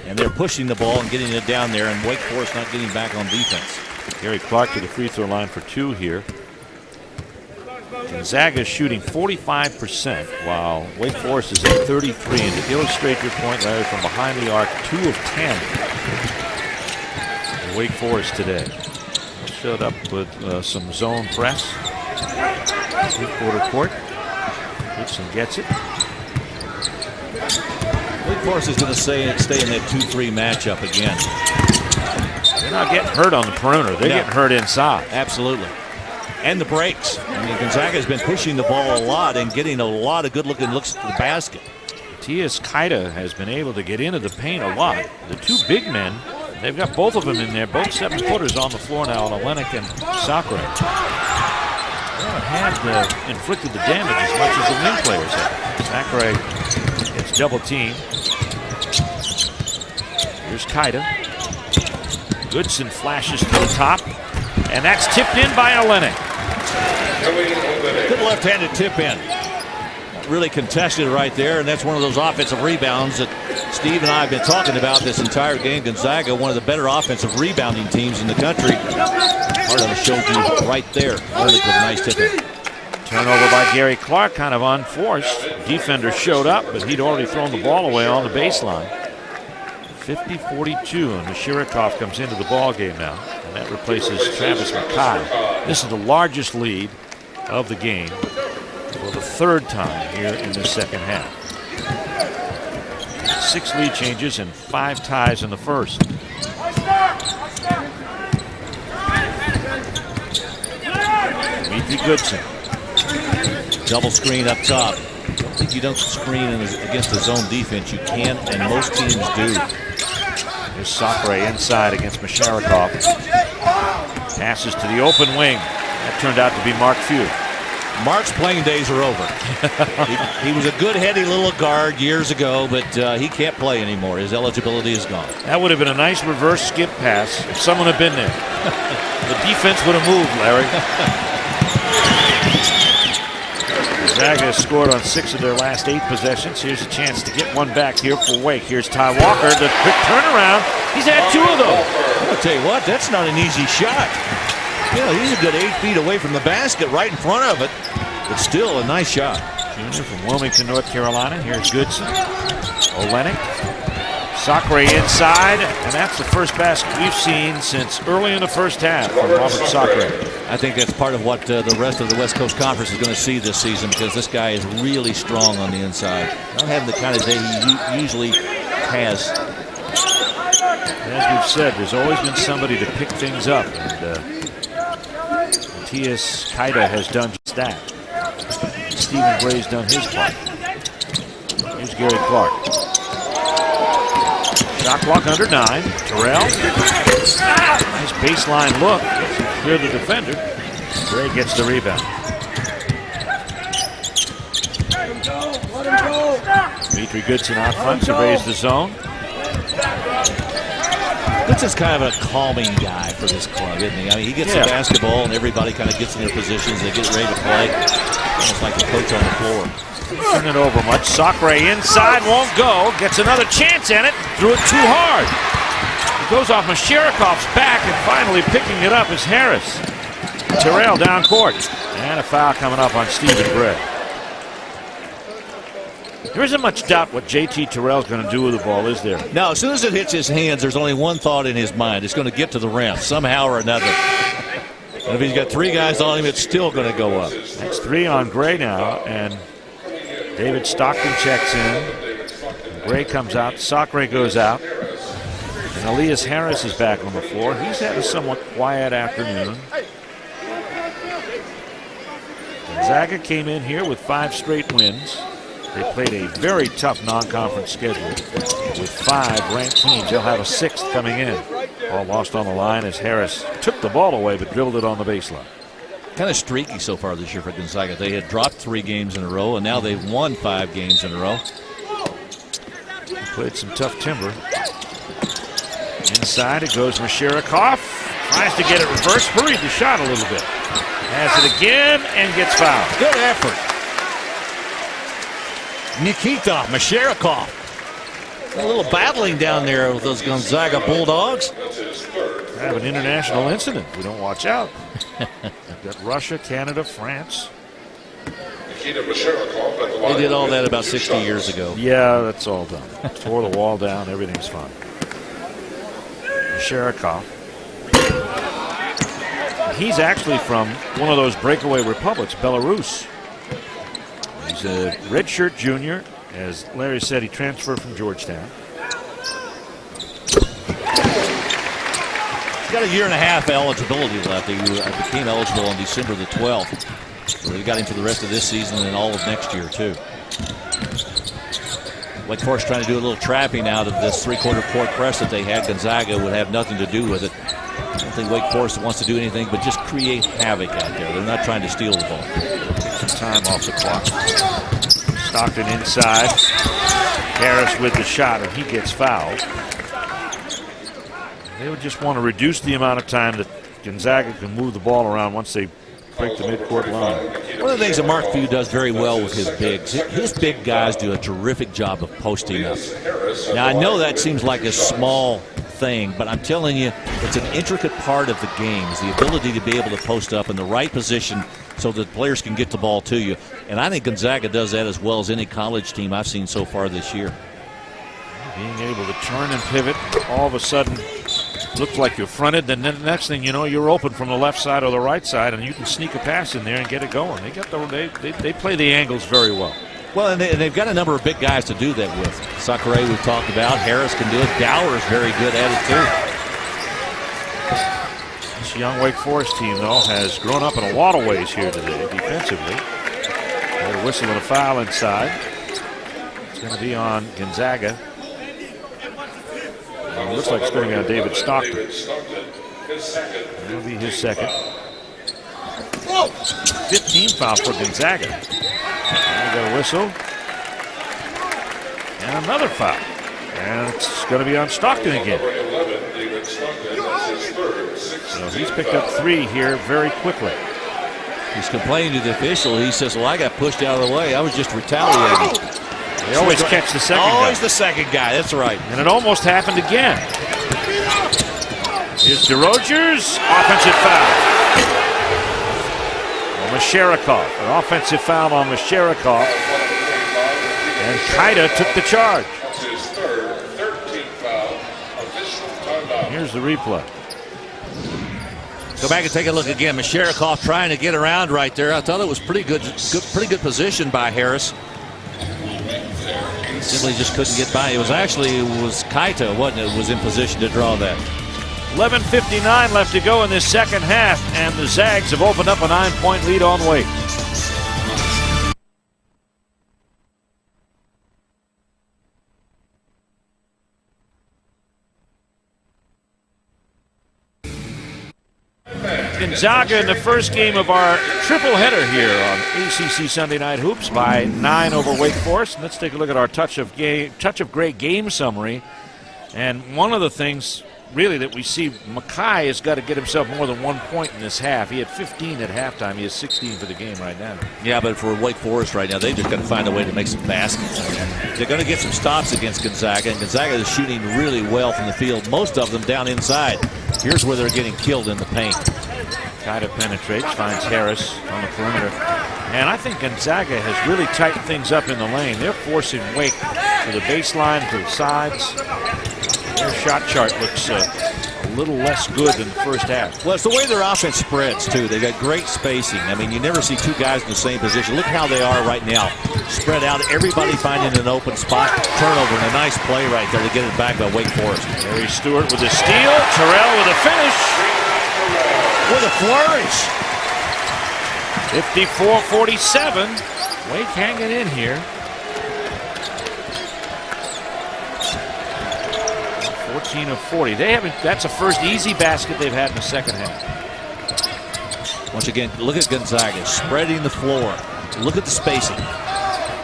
And they're pushing the ball and getting it down there, and Wake Forest not getting back on defense. Gary Clark to the free throw line for 2 here. Gonzaga is shooting 45%, while Wake Forest is at 33. And to illustrate your point, Larry, from behind the arc, 2 of 10 for Wake Forest today. Showed up with some zone press. 3-quarter court. Gibson gets it. Wake Forest is going to stay in that 2-3 matchup again. They're not getting hurt on the perimeter. They're getting hurt inside. Absolutely. And the breaks. I mean, Gonzaga has been pushing the ball a lot and getting a lot of good-looking looks at the basket. Matias Kaida has been able to get into the paint a lot. The 2 big men, they've got both of them in there, both 7-footers on the floor now, Olenek and Sakre. They haven't inflicted the damage as much as the wing players have. Sakre gets double teamed. Here's Kaida. Goodson flashes to the top, and that's tipped in by Olenek. Good left-handed tip in. Really contested right there, and that's one of those offensive rebounds that Steve and I have been talking about this entire game. Gonzaga, one of the better offensive rebounding teams in the country. Part of it showed you right there. Olenek with a nice tip in. Turnover by Gary Clark, kind of unforced. Defender showed up, but he'd already thrown the ball away on the baseline. 50-42, and Mashirikov comes into the ball game now, and that replaces Travis Mackay. This is the largest lead of the game for the 3rd time here in the second half. 6 lead changes and 5 ties in the first. Dimitri Goodson. Double screen up top. I think you don't screen against the zone defense. You can, and most teams do. Here's Sakre inside against Masharikov. Passes to the open wing. That turned out to be Mark Few. Mark's playing days are over. he was a good heady little guard years ago, but he can't play anymore. His eligibility is gone. That would have been a nice reverse skip pass if someone had been there. The defense would have moved, Larry. Gonzaga has scored on 6 of their last 8 possessions. Here's a chance to get one back here for Wake. Here's Ty Walker, the quick turnaround. He's had 2 of those. I'll tell you what, that's not an easy shot. You know, he's a good 8 feet away from the basket, right in front of it. but still a nice shot. Junior from Wilmington, North Carolina. Here's Goodson. Olenek. Sacre inside, and that's the first basket we've seen since early in the first half from Robert Sacre. I think that's part of what the rest of the West Coast Conference is going to see this season, because this guy is really strong on the inside. Not having the kind of day he usually has. As we've said, there's always been somebody to pick things up, and Matthias Kaida has done just that. Stephen Gray's done his part. Here's Gary Clark. Shot clock under 9. Terrell. Nice baseline look. Clear the defender. Gray gets the rebound. Dimitri Goodson out front to raise the zone. Goodson's kind of a calming guy for this club, isn't he? I mean, he gets the basketball and everybody kind of gets in their positions. They get ready to play. Almost like the coach on the floor. Turn it over much. Sacre inside, won't go. Gets another chance at it. Threw it too hard. It goes off Masherikov's back, and finally picking it up is Harris. Terrell down court. And a foul coming up on Stephen Gray. There isn't much doubt what JT Terrell's going to do with the ball, is there? No, as soon as it hits his hands, there's only one thought in his mind. It's going to get to the rim somehow or another. And if he's got 3 guys on him, it's still going to go up. That's 3 on Gray now, and David Stockton checks in. Gray comes out. Sacre goes out. And Elias Harris is back on the floor. He's had a somewhat quiet afternoon. Gonzaga came in here with 5 straight wins. They played a very tough non-conference schedule with 5 ranked teams. They'll have a 6th coming in. All lost on the line as Harris took the ball away but dribbled it on the baseline. Kind of streaky so far this year for Gonzaga. They had dropped 3 games in a row, and now they've won 5 games in a row. They played some tough timber. Inside it goes Masherikov. Tries to get it reversed. Hurried the shot a little bit. Has it again and gets fouled. Good effort. Nikita Masherikov. A little battling down there with those Gonzaga Bulldogs. Have an international incident. We don't watch out. Got Russia, Canada, France. They did all that about 60 years ago. Yeah, that's all done. Tore the wall down. Everything's fine. Masherikov. He's actually from one of those breakaway republics, Belarus. He's a redshirt junior. As Larry said, he transferred from Georgetown. He's got a 1.5 year eligibility left. He became eligible on December the 12th. So they got him for the rest of this season and all of next year, too. Wake Forest trying to do a little trapping out of this 3-quarter court press that they had. Gonzaga would have nothing to do with it. I don't think Wake Forest wants to do anything but just create havoc out there. They're not trying to steal the ball. Take some time off the clock. Stockton inside. Harris with the shot, and he gets fouled. They would just want to reduce the amount of time that Gonzaga can move the ball around once they break the midcourt line. One of the things that Mark Few does very well with his bigs, his big guys do a terrific job of posting up. Now, I know that seems like a small thing, but I'm telling you, it's an intricate part of the game, is the ability to be able to post up in the right position so that players can get the ball to you. And I think Gonzaga does that as well as any college team I've seen so far this year. Being able to turn and pivot, all of a sudden looks like you're fronted, then the next thing you know, you're open from the left side or the right side, and you can sneak a pass in there and get it going. They play the angles very well. Well, and they've got a number of big guys to do that with. Sacre we've talked about. Harris can do it. Dower's very good at it, too. This young Wake Forest team, though, has grown up in a lot of ways here today defensively. They're whistling a foul inside. It's going to be on Gonzaga. It looks like it's going to be on David Stockton. That'll be his second. 15 foul for Gonzaga. And we got a whistle. And another foul. And it's going to be on Stockton again. So he's picked up 3 here very quickly. He's complaining to the official. He says, well, I got pushed out of the way. I was just retaliating. They always catch the second guy. Always the second guy. That's right. And it almost happened again. Here's DeRogers. Offensive foul. Well, Masharikov. An offensive foul on Masharikov. And Kaida took the charge. His third, 13th foul, official timeout. Here's the replay. Go back and take a look again. Masharikov trying to get around right there. I thought it was pretty good position by Harris. Simply just couldn't get by. It was Kaita, wasn't it? Was in position to draw that. 11:59 left to go in this second half, and the Zags have opened up a 9-point lead on Wake. Gonzaga in the first game of our triple header here on ACC Sunday Night Hoops by 9 over Wake Forest. And let's take a look at our touch of Gray game summary. And one of the things really that we see, Mackay has got to get himself more than 1 point in this half. He had 15 at halftime. He has 16 for the game right now. Yeah, but for Wake Forest right now, they just got to find a way to make some baskets. They're going to get some stops against Gonzaga, and Gonzaga is shooting really well from the field, most of them down inside. Here's where they're getting killed in the paint. Kaida penetrates, finds Harris on the perimeter. And I think Gonzaga has really tightened things up in the lane. They're forcing Wake to the baseline, to the sides. Their shot chart looks a little less good than the first half. Well, it's the way their offense spreads, too. They got great spacing. I mean, you never see two guys in the same position. Look how they are right now. Spread out, everybody finding an open spot. Turnover, and a nice play right there to get it back by Wake Forest. Harry Stewart with a steal. Terrell with a finish. With a flourish. 54-47. Wake hanging in here. 14 of 40. That's the first easy basket they've had in the second half. Once again, look at Gonzaga spreading the floor. Look at the spacing.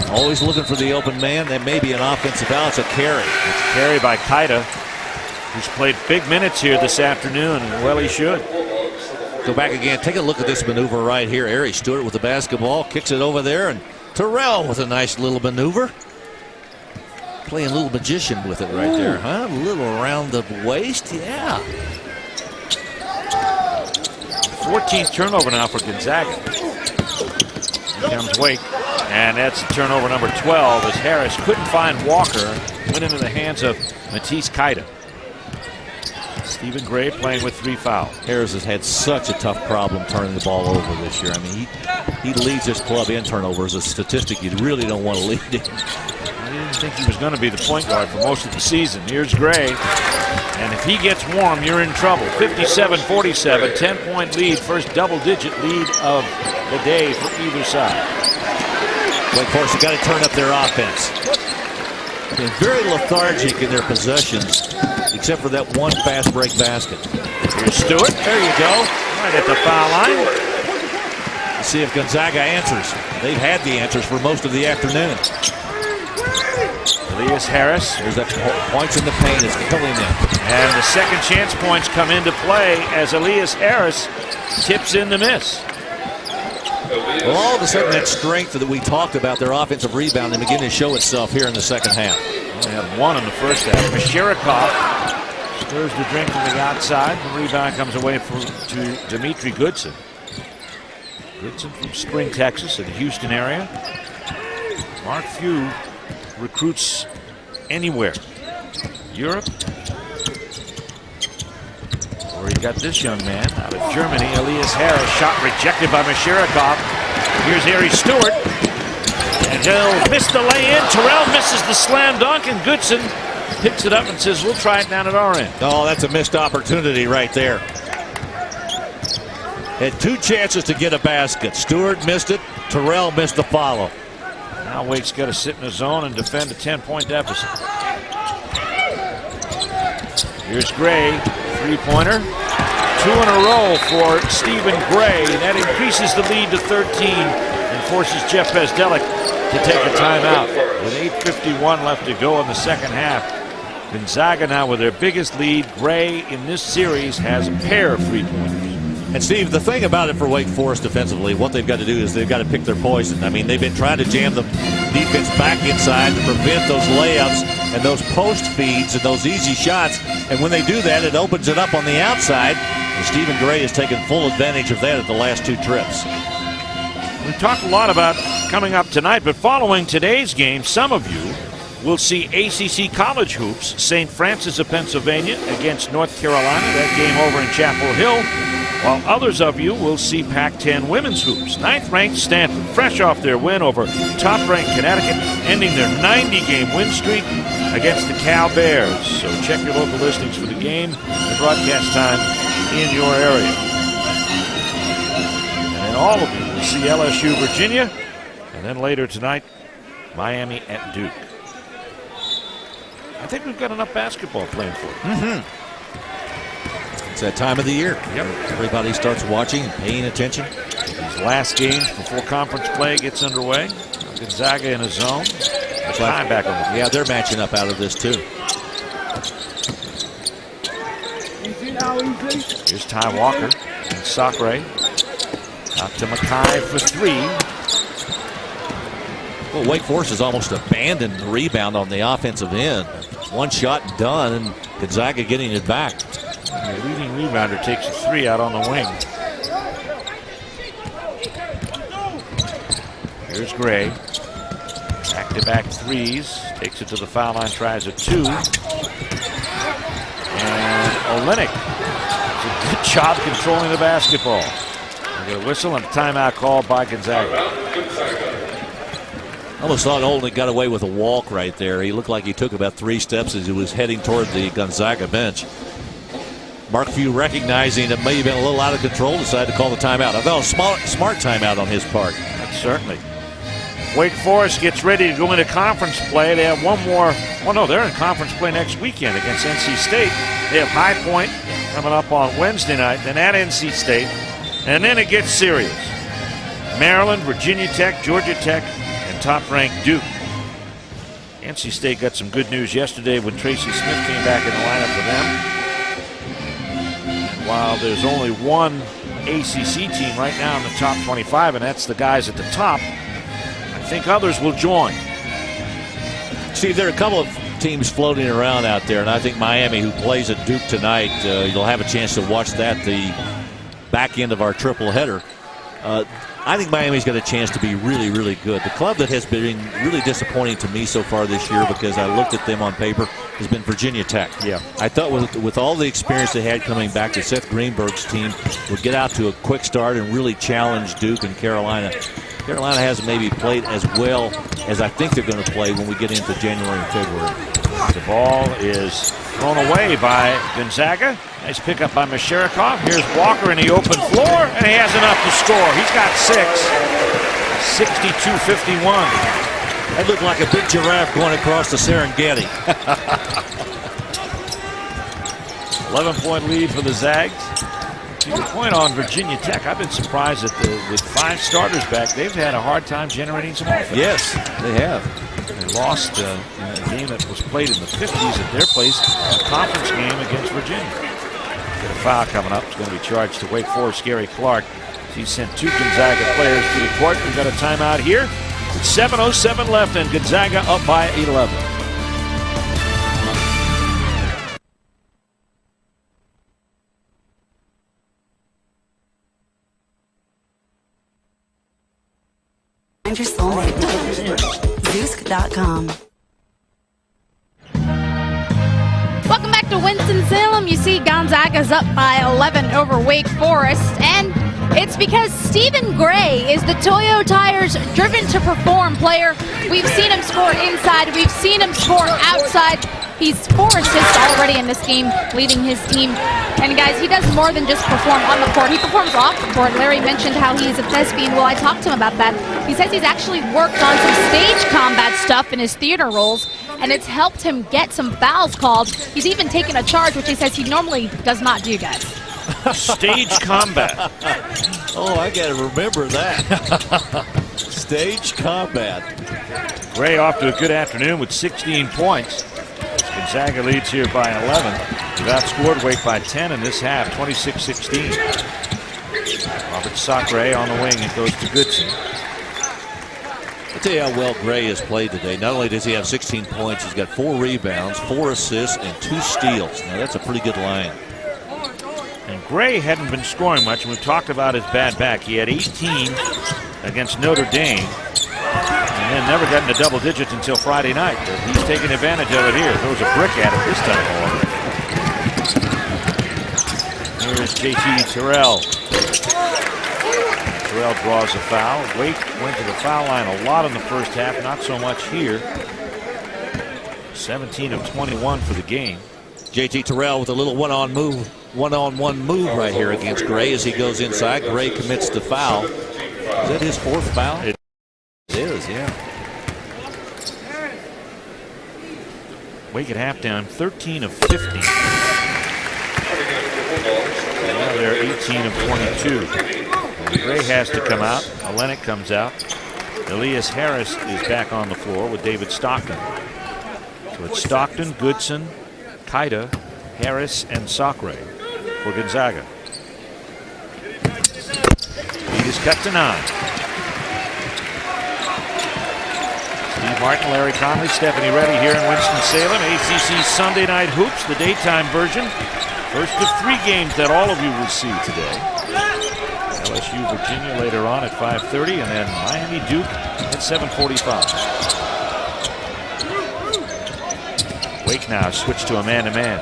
Always looking for the open man. That may be an offensive foul. It's a carry. It's a carry by Kaida, who's played big minutes here this afternoon, and well, he should. Go back again. Take a look at this maneuver right here. Harry Stewart with the basketball, kicks it over there, and Terrell with a nice little maneuver. Playing a little magician with it right there, huh? A little around the waist, yeah. 14th turnover now for Gonzaga. Here comes Wake, and that's turnover number 12 as Harris couldn't find Walker, went into the hands of Matisse Kaida. Stephen Gray playing with 3 fouls. Harris has had such a tough problem turning the ball over this year. I mean, he leads this club in turnovers, a statistic you really don't want to lead in. I didn't think he was going to be the point guard for most of the season. Here's Gray, and if he gets warm, you're in trouble. 57-47, 10-point lead, first double-digit lead of the day for either side. Wake Forest have got to turn up their offense. They're very lethargic in their possessions, except for that one fast break basket. Here's Stewart. There you go. Right at the foul line. Let's see if Gonzaga answers. They've had the answers for most of the afternoon. Elias Harris. There's that points in the paint. It's killing them. And the second chance points come into play as Elias Harris tips in the miss. Well, all of a sudden that strength that we talked about, their offensive rebound, and beginning to show itself here in the second half. They had 1 in the first half. Masharikov stirs the drink from the outside. The rebound comes away to Dimitri Goodson. Goodson from Spring, Texas, in the Houston area. Mark Few recruits anywhere. Europe. Where he got this young man out of Germany, Elias Harris. Shot rejected by Masharikov. Here's Harry Stewart. And he'll miss the lay-in. Terrell misses the slam dunk, and Goodson picks it up and says, we'll try it down at our end. Oh, that's a missed opportunity right there. Had 2 chances to get a basket. Stewart missed it. Terrell missed the follow. Now Wake's got to sit in the zone and defend a 10-point deficit. Here's Gray, 3-pointer. 2 in a row for Stephen Gray. That increases the lead to 13 and forces Jeff Bezdelic to take a timeout. With 8:51 left to go in the second half, Gonzaga now with their biggest lead. Gray in this series has a pair of 3-pointers. And Steve, the thing about it for Wake Forest defensively, what they've got to do is they've got to pick their poison. I mean, they've been trying to jam the defense back inside to prevent those layups and those post feeds and those easy shots. And when they do that, it opens it up on the outside. And Stephen Gray has taken full advantage of that at the last 2 trips. We've talked a lot about coming up tonight, but following today's game, some of you will see ACC college hoops, St. Francis of Pennsylvania against North Carolina, that game over in Chapel Hill, while others of you will see Pac-10 women's hoops. 9th-ranked Stanford, fresh off their win over top-ranked Connecticut, ending their 90-game win streak against the Cal Bears. So check your local listings for the game and broadcast time in your area. And then all of you will see LSU, Virginia, and then later tonight, Miami at Duke. I think we've got enough basketball playing for you. It's that time of the year. Yep. Everybody starts watching and paying attention. These last games before conference play gets underway. Gonzaga in a zone. There's time back on the Yeah, they're matching up out of this too. Here's Ty Walker and Sacre. Out to Mackay for three. Well, Wake Forest has almost abandoned the rebound on the offensive end. One shot done, and Gonzaga getting it back. The leading rebounder takes a three out on the wing. Here's Gray. Back-to-back threes. Takes it to the foul line, tries a two. And Olenek does a good job controlling the basketball. We get a whistle and a timeout called by Gonzaga. I almost thought Olenek got away with a walk right there. He looked like he took about 3 steps as he was heading toward the Gonzaga bench. Mark Few, recognizing it may have been a little out of control, decided to call the timeout. I thought a smart timeout on his part. Certainly. Wake Forest gets ready to go into conference play. They have one more. Well, no, they're in conference play next weekend against NC State. They have High Point coming up on Wednesday night, then at NC State. And then it gets serious. Maryland, Virginia Tech, Georgia Tech, and top-ranked Duke. NC State got some good news yesterday when Tracy Smith came back in the lineup for them. While there's only one ACC team right now in the top 25, and that's the guys at the top, I think others will join. Steve, there are a couple of teams floating around out there, and I think Miami, who plays at Duke tonight, you'll have a chance to watch that, the back end of our triple header. I think Miami's got a chance to be really, really good. The club that has been really disappointing to me so far this year, because I looked at them on paper, has been Virginia Tech. Yeah. I thought with all the experience they had coming back, that Seth Greenberg's team would get out to a quick start and really challenge Duke and Carolina. Carolina hasn't maybe played as well as I think they're going to play when we get into January and February. The ball is thrown away by Gonzaga. Nice pickup by Masharikov. Here's Walker in the open floor, and he has enough to score. He's got 6. 62-51. That looked like a big giraffe going across the Serengeti. 11-point lead for the Zags. To your point on Virginia Tech, I've been surprised that with 5 starters back, they've had a hard time generating some offense. Yes, they have. They lost in a game that was played in the 50s at their place, a conference game against Virginia. Get a foul coming up. It's going to be charged to Wake Forest, Gary Clark. He sent 2 Gonzaga players to the court. We've got a timeout here. With 7:07 left, and Gonzaga up by 11. Find your soulmate. Zoosk.com. Welcome back to Winston-Salem. You see Gonzaga's up by 11 over Wake Forest, and it's because Stephen Gray is the Toyo Tires driven to perform player. We've seen him score inside. We've seen him score outside. He's 4 assists already in this game, leading his team. And guys, he does more than just perform on the court. He performs off the court. Larry mentioned how he's a thespian. Well, I talked to him about that. He says he's actually worked on some stage combat stuff in his theater roles, and it's helped him get some fouls called. He's even taken a charge, which he says he normally does not do, guys. Stage combat. Oh, I got to remember that. Stage combat. Gray off to a good afternoon with 16 points. Gonzaga leads here by 11. They've outscored Wake by 10 in this half, 26-16. Robert Sacre on the wing. It goes to Goodson. I'll tell you how well Gray has played today. Not only does he have 16 points, he's got 4 rebounds, 4 assists, and 2 steals. Now, that's a pretty good line. And Gray hadn't been scoring much, and we've talked about his bad back. He had 18 against Notre Dame. And then never got into double digits until Friday night. But he's taking advantage of it here. Throws a brick at it this time, however. Here's JT Terrell. Terrell draws a foul. Wake went to the foul line a lot in the first half, not so much here. 17 of 21 for the game. JT Terrell with a little one-on-one move right here against Gray as he goes inside. Gray commits the foul. Is that his fourth foul? It is, yeah. Wake at halftime, 13 of 50. Now they're 18 of 22. Gray has to come out. Olenek comes out. Elias Harris is back on the floor with David Stockton. So it's Stockton, Goodson, Kaida, Harris, and Sacre for Gonzaga. Lead is cut to 9. Steve Martin, Larry Conley, Stephanie Reddy here in Winston-Salem. ACC Sunday Night Hoops, the daytime version. First of 3 games that all of you will see today. LSU, Virginia later on at 5:30, and then Miami, Duke at 7:45. Wake now switch to a man-to-man.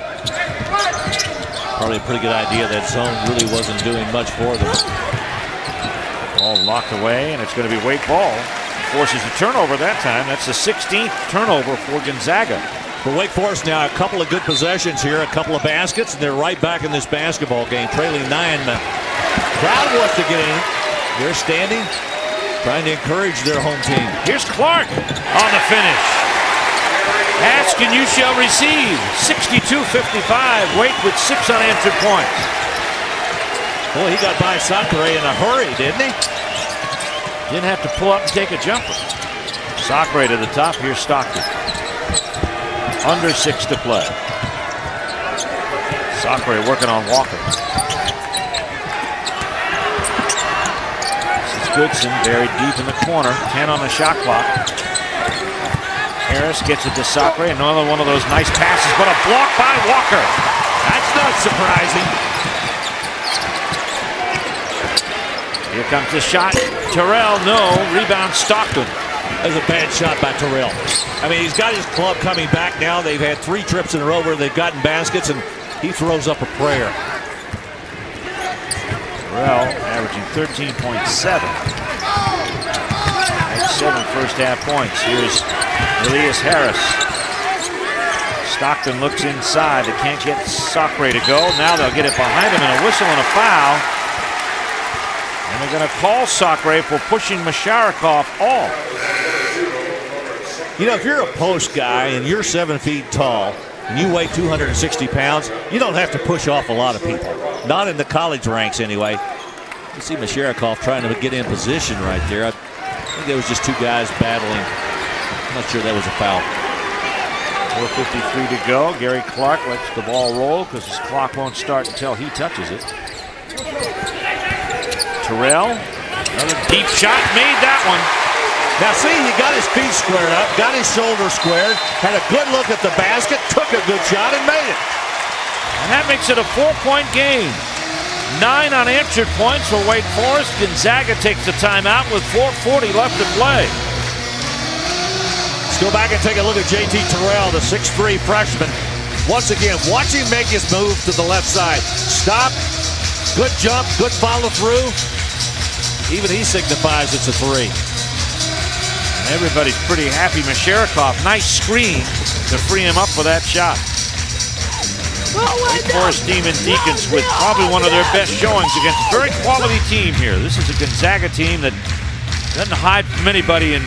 Probably a pretty good idea. That zone really wasn't doing much for them. Ball locked away, and it's going to be Wake ball. Forces a turnover that time. That's the 16th turnover for Gonzaga. For Wake Forest now, a couple of good possessions here, a couple of baskets, and they're right back in this basketball game, trailing 9. The crowd wants to get in. They're standing, trying to encourage their home team. Here's Clark on the finish. Ask and you shall receive. 62-55. Wake with 6 unanswered points. Boy, he got by Sacre in a hurry, didn't he? Didn't have to pull up and take a jumper. Sacre to the top. Here's Stockton. Under 6 to play. Sacre working on Walker. This is Goodson buried deep in the corner. 10 on the shot clock. Harris gets it to Sacre. Another one of those nice passes, but a block by Walker. That's not surprising. Here comes the shot. Terrell, no. Rebound Stockton. That was a bad shot by Terrell. I mean, he's got his club coming back now. They've had 3 trips in a row where they've gotten baskets, and he throws up a prayer. Terrell averaging 13.7. That's 7 first half points. Here's Elias Harris. Stockton looks inside. They can't get Sacre to go. Now they'll get it behind him, and a whistle and a foul. And they're going to call Sacre for pushing Masharikov off. You know, if you're a post guy and you're 7 feet tall and you weigh 260 pounds, you don't have to push off a lot of people. Not in the college ranks anyway. You see Masharikov trying to get in position right there. I think there was just 2 guys battling. I'm not sure that was a foul. 4:53 to go. Gary Clark lets the ball roll because his clock won't start until he touches it. Terrell, another deep shot, made that one. Now see, he got his feet squared up, got his shoulders squared, had a good look at the basket, took a good shot, and made it. And that makes it a 4-point game. 9 unanswered points for Wake Forest. Gonzaga takes the timeout with 4:40 left to play. Let's go back and take a look at JT Terrell, the 6'3 freshman. Once again, watch him make his move to the left side. Stop, good jump, good follow through. Even he signifies it's a 3. And everybody's pretty happy. Masharikov, nice screen to free him up for that shot. Wake Forest Demon Deacons with probably one of their best showings against a very quality team here. This is a Gonzaga team that doesn't hide from anybody in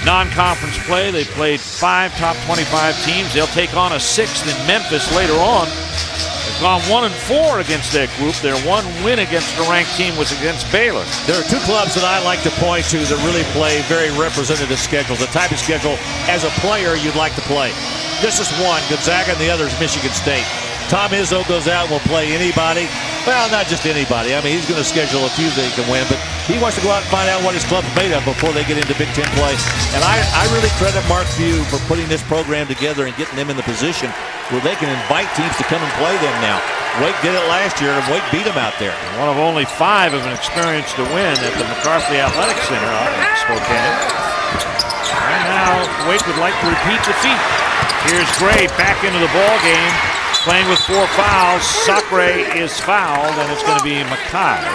non-conference play. They played 5 top 25 teams. They'll take on a 6th in Memphis later on. They've gone 1-4 against that group. Their 1 win against a ranked team was against Baylor. There are 2 clubs that I like to point to that really play very representative schedules, the type of schedule as a player you'd like to play. This is one, Gonzaga, and the other is Michigan State. Tom Izzo goes out and will play anybody. Well, not just anybody. I mean, he's going to schedule a few that he can win, but he wants to go out and find out what his club's made of before they get into Big Ten play. And I really credit Mark Few for putting this program together and getting them in the position where they can invite teams to come and play them now. Wake did it last year, and Wake beat them out there. One of only 5 of an experience to win at the McCarthy Athletic Center out in Spokane. And now Wake would like to repeat the feat. Here's Gray back into the ball game, playing with 4 fouls. Sacre is fouled, and it's going to be Mackay.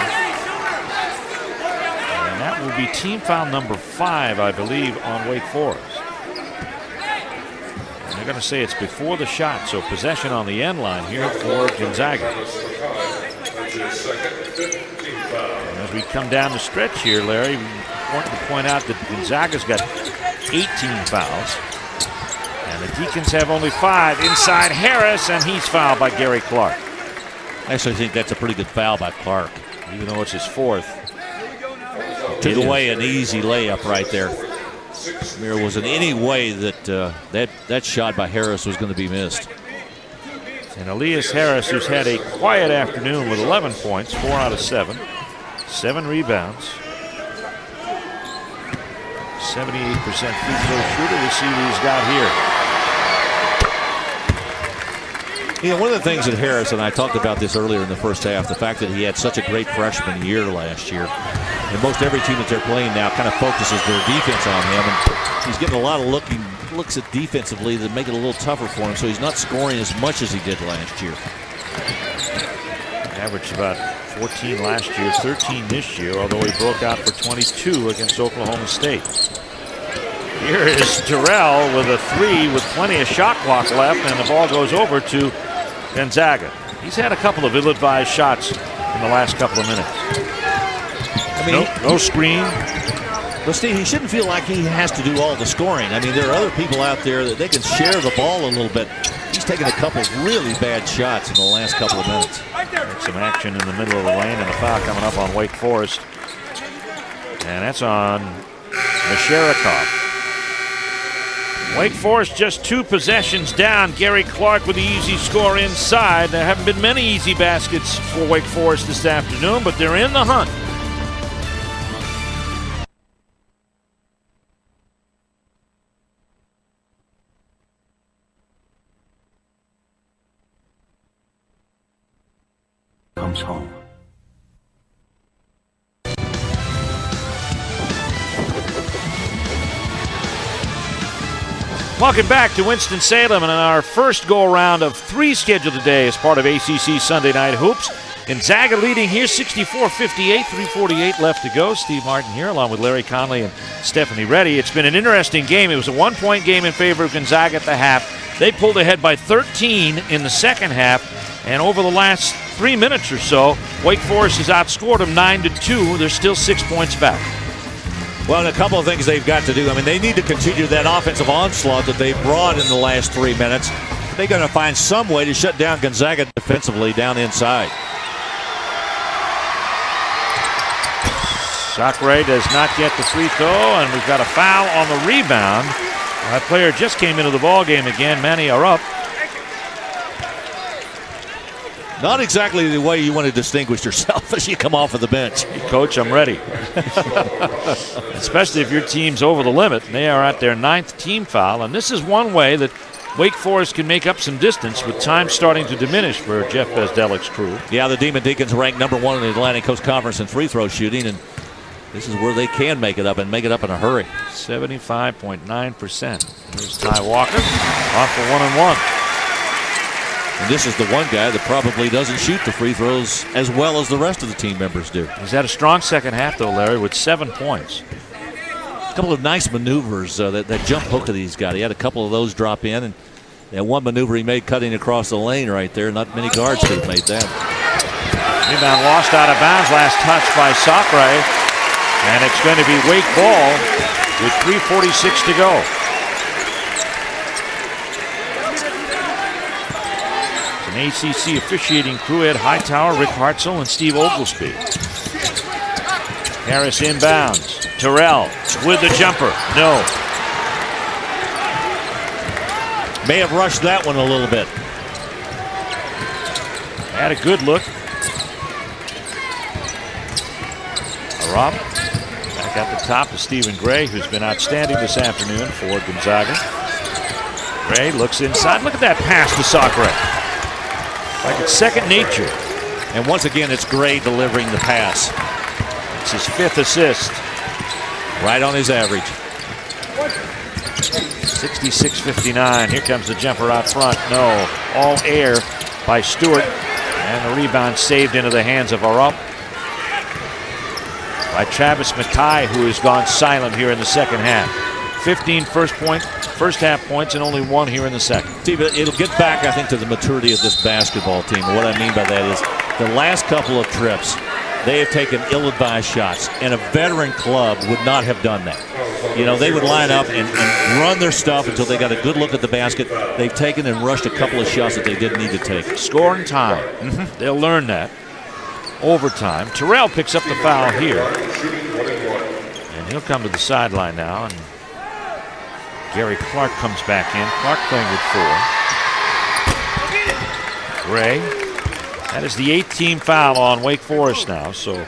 And that will be team foul number 5, I believe, on Wake Forest. And they're going to say it's before the shot, so possession on the end line here for Gonzaga. And as we come down the stretch here, Larry, important to point out that Gonzaga's got 18 fouls. And the Deacons have only 5. Inside Harris, and he's fouled by Gary Clark. I actually think that's a pretty good foul by Clark. Even though it's his 4th. Took away an easy layup right there. There wasn't any way that that shot by Harris was going to be missed. And Elias Harris, who's had a quiet afternoon with 11 points, 4 out of 7. 7 rebounds. 78% free throw shooter. We'll see what he's got here. You know, one of the things that Harris, and I talked about this earlier in the first half, the fact that he had such a great freshman year last year. And most every team that they're playing now kind of focuses their defense on him. And he's getting a lot of looks at defensively that make it a little tougher for him. So he's not scoring as much as he did last year. Averaged about 14 last year, 13 this year, although he broke out for 22 against Oklahoma State. Here is Terrell with a 3 with plenty of shot clock left, and the ball goes over to Gonzaga. He's had a couple of ill-advised shots in the last couple of minutes. I mean, no screen. But Steve, he shouldn't feel like he has to do all the scoring. I mean, there are other people out there that they can share the ball a little bit. He's taken a couple of really bad shots in the last couple of minutes. Some action in the middle of the lane, and a foul coming up on Wake Forest. And that's on Masharikov. Wake Forest just 2 possessions down. Gary Clark with the easy score inside. There haven't been many easy baskets for Wake Forest this afternoon, but they're in the hunt. Comes home. Welcome back to Winston-Salem and our first go-around of 3 scheduled today as part of ACC Sunday Night Hoops. Gonzaga leading here 64-58, 3:48 left to go. Steve Martin here along with Larry Conley and Stephanie Reddy. It's been an interesting game. It was a 1-point game in favor of Gonzaga at the half. They pulled ahead by 13 in the second half, and over the last 3 minutes or so, Wake Forest has outscored them 9-2. They're still 6 points back. Well, and a couple of things they've got to do. I mean, they need to continue that offensive onslaught that they've brought in the last 3 minutes. They're going to find some way to shut down Gonzaga defensively down inside. Sacre does not get the free throw, and we've got a foul on the rebound. That player just came into the ball game again. Manny are up. Not exactly the way you want to distinguish yourself as you come off of the bench. Hey, Coach, I'm ready. Especially if your team's over the limit. They are at their 9th team foul, and this is one way that Wake Forest can make up some distance with time starting to diminish for Jeff Bezdelik's crew. Yeah, the Demon Deacons ranked number 1 in the Atlantic Coast Conference in free throw shooting, and this is where they can make it up and make it up in a hurry. 75.9%. Here's Ty Walker off for 1 and 1. And this is the one guy that probably doesn't shoot the free throws as well as the rest of the team members do. He's had a strong second half, though, Larry, with 7 points. A couple of nice maneuvers, that jump hook that he's got. He had a couple of those drop in, and that one maneuver he made cutting across the lane right there. Not many guards could have made that. Rebound lost out of bounds, last touch by Sacre. And it's going to be Wake ball with 3:46 to go. An ACC officiating crew: Ed Hightower, Rick Hartzell, and Steve Oglesby. Harris inbounds. Terrell with the jumper. No. May have rushed that one a little bit. Had a good look. Rob. Back at the top is Stephen Gray, who's been outstanding this afternoon for Gonzaga. Gray looks inside. Look at that pass to Sacre. Like it's second nature. And once again, it's Gray delivering the pass. It's his 5th assist. Right on his average. 66-59. Here comes the jumper out front. No. All air by Stewart. And the rebound saved into the hands of Arup by Travis Mackay, who has gone silent here in the second half. 15 first half points and only 1 here in the second. Steve, it'll get back, I think, to the maturity of this basketball team. And what I mean by that is the last couple of trips, they have taken ill-advised shots, and a veteran club would not have done that. You know, they would line up and run their stuff until they got a good look at the basket. They've taken and rushed a couple of shots that they didn't need to take. Score in time. They'll learn that. Overtime. Terrell picks up the foul here. And he'll come to the sideline now. And Gary Clark comes back in. Clark playing with 4. Gray. That is the 8th team foul on Wake Forest now. So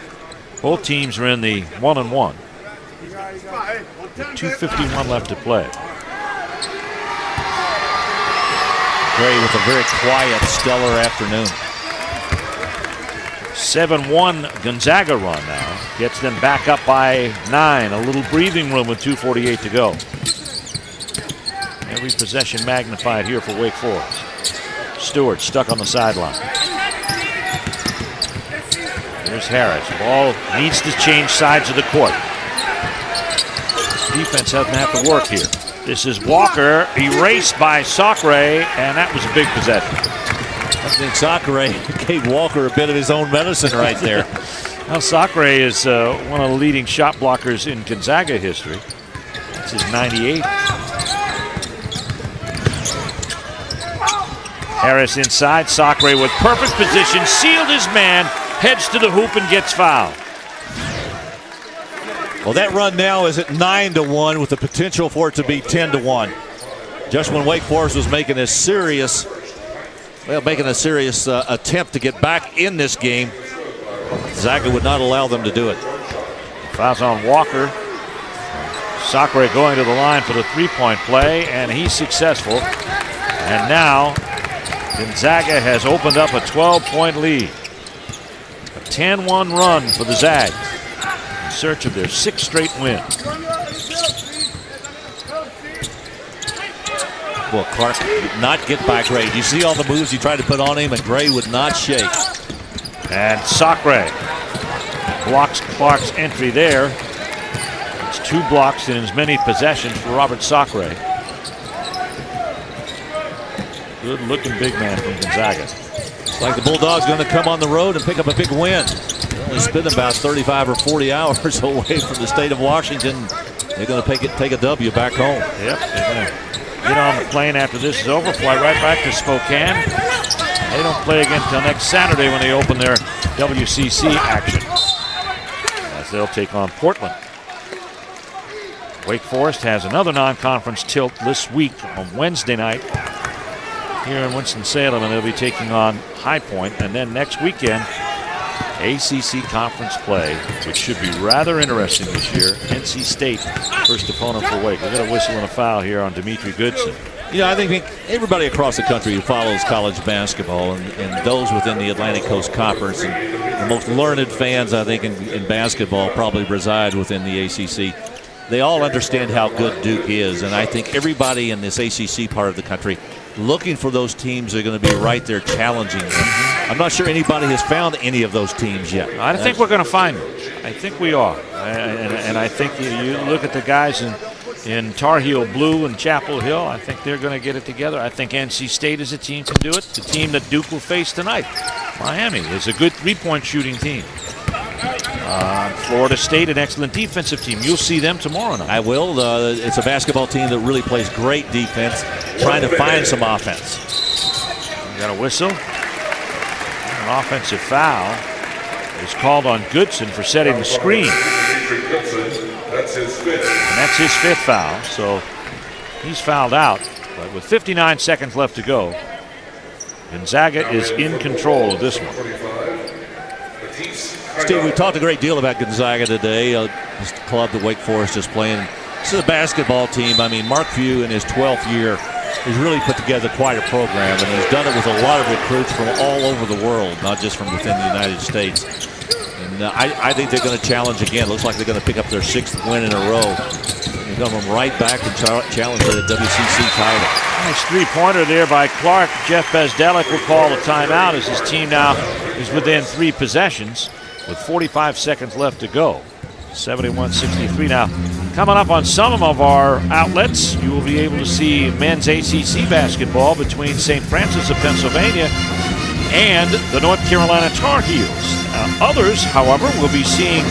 both teams are in the 1-and-1. With 2:51 left to play. Gray with a very quiet, stellar afternoon. 7-1 Gonzaga run now. Gets them back up by 9. A little breathing room with 2:48 to go. Every possession magnified here for Wake Forest. Stewart stuck on the sideline. Here's Harris. Ball needs to change sides of the court. Defense doesn't have to work here. This is Walker, erased by Sacre, and that was a big possession. I think Sacre gave Walker a bit of his own medicine right there. Well, Sacre is one of the leading shot blockers in Gonzaga history. This is 98. Harris inside. Sacre with perfect position, sealed his man, heads to the hoop and gets fouled. Well, that run now is at 9-1 with the potential for it to be 10-1. Just when Wake Forest was making a serious attempt to get back in this game, Gonzaga would not allow them to do it. Fouls on Walker. Sacre going to the line for the 3-point play, and he's successful. And now Gonzaga has opened up a 12-point lead. A 10-1 run for the Zags in search of their 6th straight win. Well, Clark did not get by Gray. You see all the moves he tried to put on him, and Gray would not shake. And Sacre blocks Clark's entry there. It's 2 blocks in as many possessions for Robert Sacre. Good looking big man from Gonzaga. It's like the Bulldogs going to come on the road and pick up a big win. They only spend about 35 or 40 hours away from the state of Washington. They're going to take a W back home. Yep, they're going to get on the plane after this is over, fly right back to Spokane. They don't play again until next Saturday when they open their WCC action, as they'll take on Portland. Wake Forest has another non-conference tilt this week on Wednesday night here in Winston-Salem, and they'll be taking on High Point. And then next weekend, ACC conference play, which should be rather interesting this year. NC State, first opponent for Wake. We've got a whistle and a foul here on Dimitri Goodson. You know, I think everybody across the country who follows college basketball and those within the Atlantic Coast Conference, and the most learned fans, I think, in basketball probably reside within the ACC. They all understand how good Duke is, and I think everybody in this ACC part of the country looking for those teams that are going to be right there challenging them. I'm not sure anybody has found any of those teams yet. I think we're going to find them. I think we are. And I think you look at the guys in Tar Heel Blue and Chapel Hill, I think they're going to get it together. I think NC State as a team can do it. The team that Duke will face tonight, Miami, is a good 3-point shooting team. Florida State, an excellent defensive team. You'll see them tomorrow night. I will. It's a basketball team that really plays great defense, trying to find some offense. We got a whistle. An offensive foul is called on Goodson for setting the screen. That's his 5th. And that's his 5th foul, so he's fouled out. But with 59 seconds left to go, Gonzaga is in control of this one. Steve, we talked a great deal about Gonzaga today. This club that Wake Forest is playing. This is a basketball team. I mean, Mark Few in his 12th year has really put together quite a program, and he's done it with a lot of recruits from all over the world, not just from within the United States. And I think they're going to challenge again. Looks like they're going to pick up their 6th win in a row. They're going right back and challenge for the WCC title. Nice three-pointer there by Clark. Jeff Bezdelic will call a timeout as his team now is within 3 possessions with 45 seconds left to go. 71-63 now. Coming up on some of our outlets, you will be able to see men's ACC basketball between St. Francis of Pennsylvania and the North Carolina Tar Heels. Others, however, will be seeing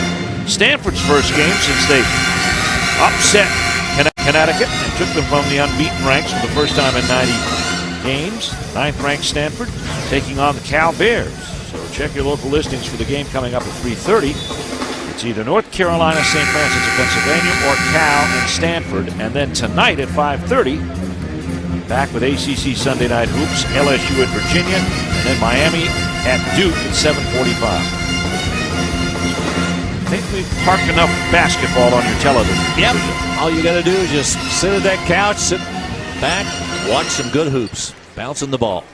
Stanford's first game since they upset Connecticut and took them from the unbeaten ranks for the first time in 90 games. 9th-ranked Stanford taking on the Cal Bears. So check your local listings for the game coming up at 3:30. It's either North Carolina, St. Francis of Pennsylvania, or Cal and Stanford. And then tonight at 5:30, back with ACC Sunday Night Hoops, LSU at Virginia, and then Miami at Duke at 7:45. I think we've parked enough basketball on your television. Yep. All you got to do is just sit at that couch, sit back, watch some good hoops, bouncing the ball.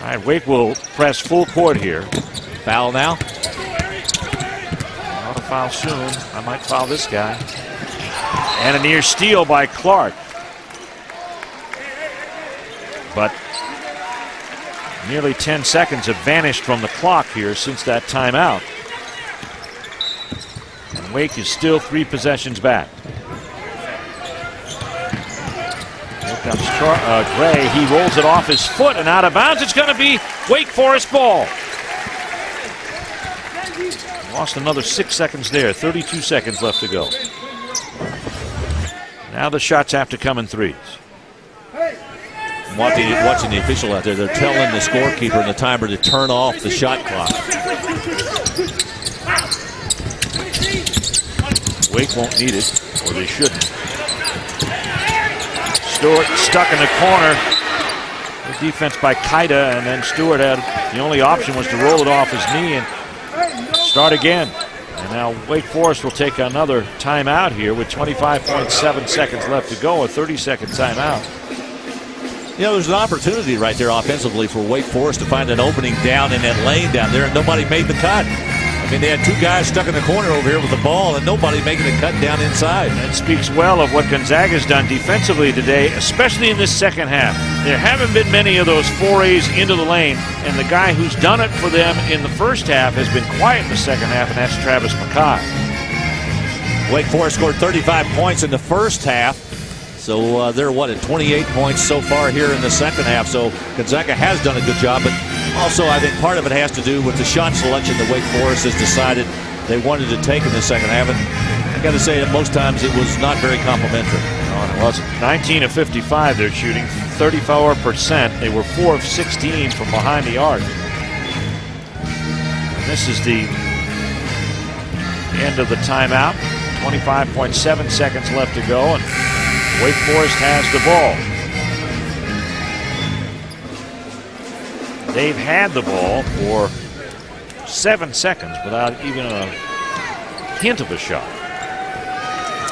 All right, Wake will press full court here. Foul now. Not a foul soon. I might foul this guy. And a near steal by Clark. But nearly 10 seconds have vanished from the clock here since that timeout. And Wake is still 3 possessions back. Here comes Gray. He rolls it off his foot and out of bounds. It's going to be Wake Forest ball. Lost another 6 seconds there. 32 seconds left to go. Now the shots have to come in threes. Watching the official out there, they're telling the scorekeeper and the timer to turn off the shot clock. Wake won't need it, or they shouldn't. Stewart stuck in the corner. Good defense by Kaida, and then Stewart had the only option was to roll it off his knee and start again. And now Wake Forest will take another timeout here with 25.7 seconds left to go, a 30-second timeout. You know, there's an opportunity right there offensively for Wake Forest to find an opening down in that lane down there, and nobody made the cut. I mean, they had 2 guys stuck in the corner over here with the ball, and nobody making a cut down inside. That speaks well of what Gonzaga's done defensively today, especially in this second half. There haven't been many of those forays into the lane, and the guy who's done it for them in the first half has been quiet in the second half, and that's Travis McKay. Wake Forest scored 35 points in the first half. So they're, at 28 points so far here in the second half. So Gonzaga has done a good job, but also I think part of it has to do with the shot selection that Wake Forest has decided they wanted to take in the second half. And I got to say that most times it was not very complimentary. No, it wasn't. 19 of 55 they're shooting, 34%. They were 4 of 16 from behind the arc. And this is the end of the timeout. 25.7 seconds left to go, and Wake Forest has the ball. They've had the ball for 7 seconds without even a hint of a shot.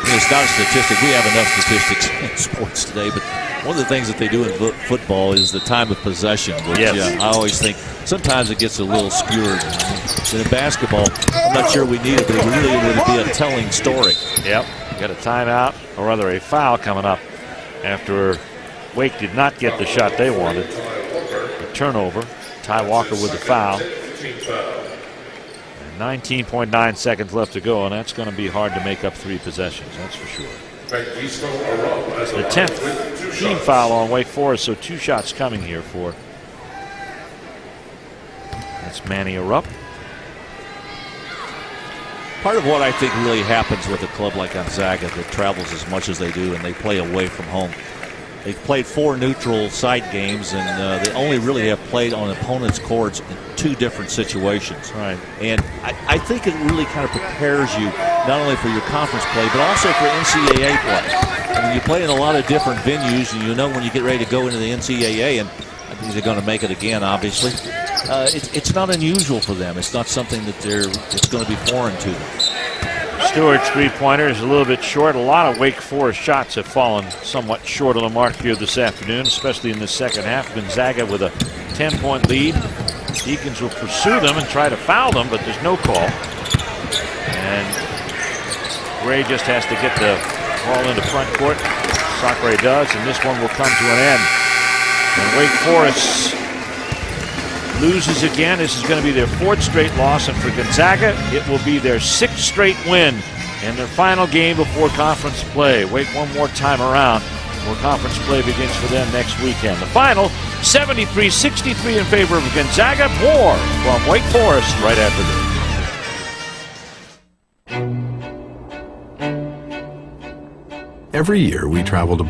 It's not a statistic. We have enough statistics in sports today, but one of the things that they do in football is the time of possession, which I always think sometimes it gets a little skewed. In basketball, I'm not sure we need it, but it really would be a telling story. Yep. Got a timeout, or rather a foul coming up after Wake did not get the shot they wanted. A turnover. Ty Walker with the foul. 19.9 seconds left to go, and that's going to be hard to make up 3 possessions, that's for sure. The 10th team foul on Wake Forest, so 2 shots coming here for. That's Manny Erup. Part of what I think really happens with a club like Gonzaga that travels as much as they do and they play away from home. They've played 4 neutral site games, and they only really have played on opponents' courts in 2 different situations. Right. And I think it really kind of prepares you not only for your conference play, but also for NCAA play. I mean, you play in a lot of different venues, and you know when you get ready to go into the NCAA, and I think they're going to make it again, obviously. it's not unusual for them. It's not something that it's going to be foreign to them. Stewart's three-pointer is a little bit short. A lot of Wake Forest shots have fallen somewhat short of the mark here this afternoon, especially in the second half. Gonzaga with a 10-point lead. Deacons will pursue them and try to foul them, but there's no call. And Gray just has to get the ball into front court. Sacre does, and this one will come to an end. And Wake Forest loses again. This is going to be their 4th straight loss, and for Gonzaga, it will be their 6th straight win in their final game before conference play. Wake one more time around before conference play begins for them next weekend. The final, 73-63 in favor of Gonzaga. More from Wake Forest right after this. Every year we travel to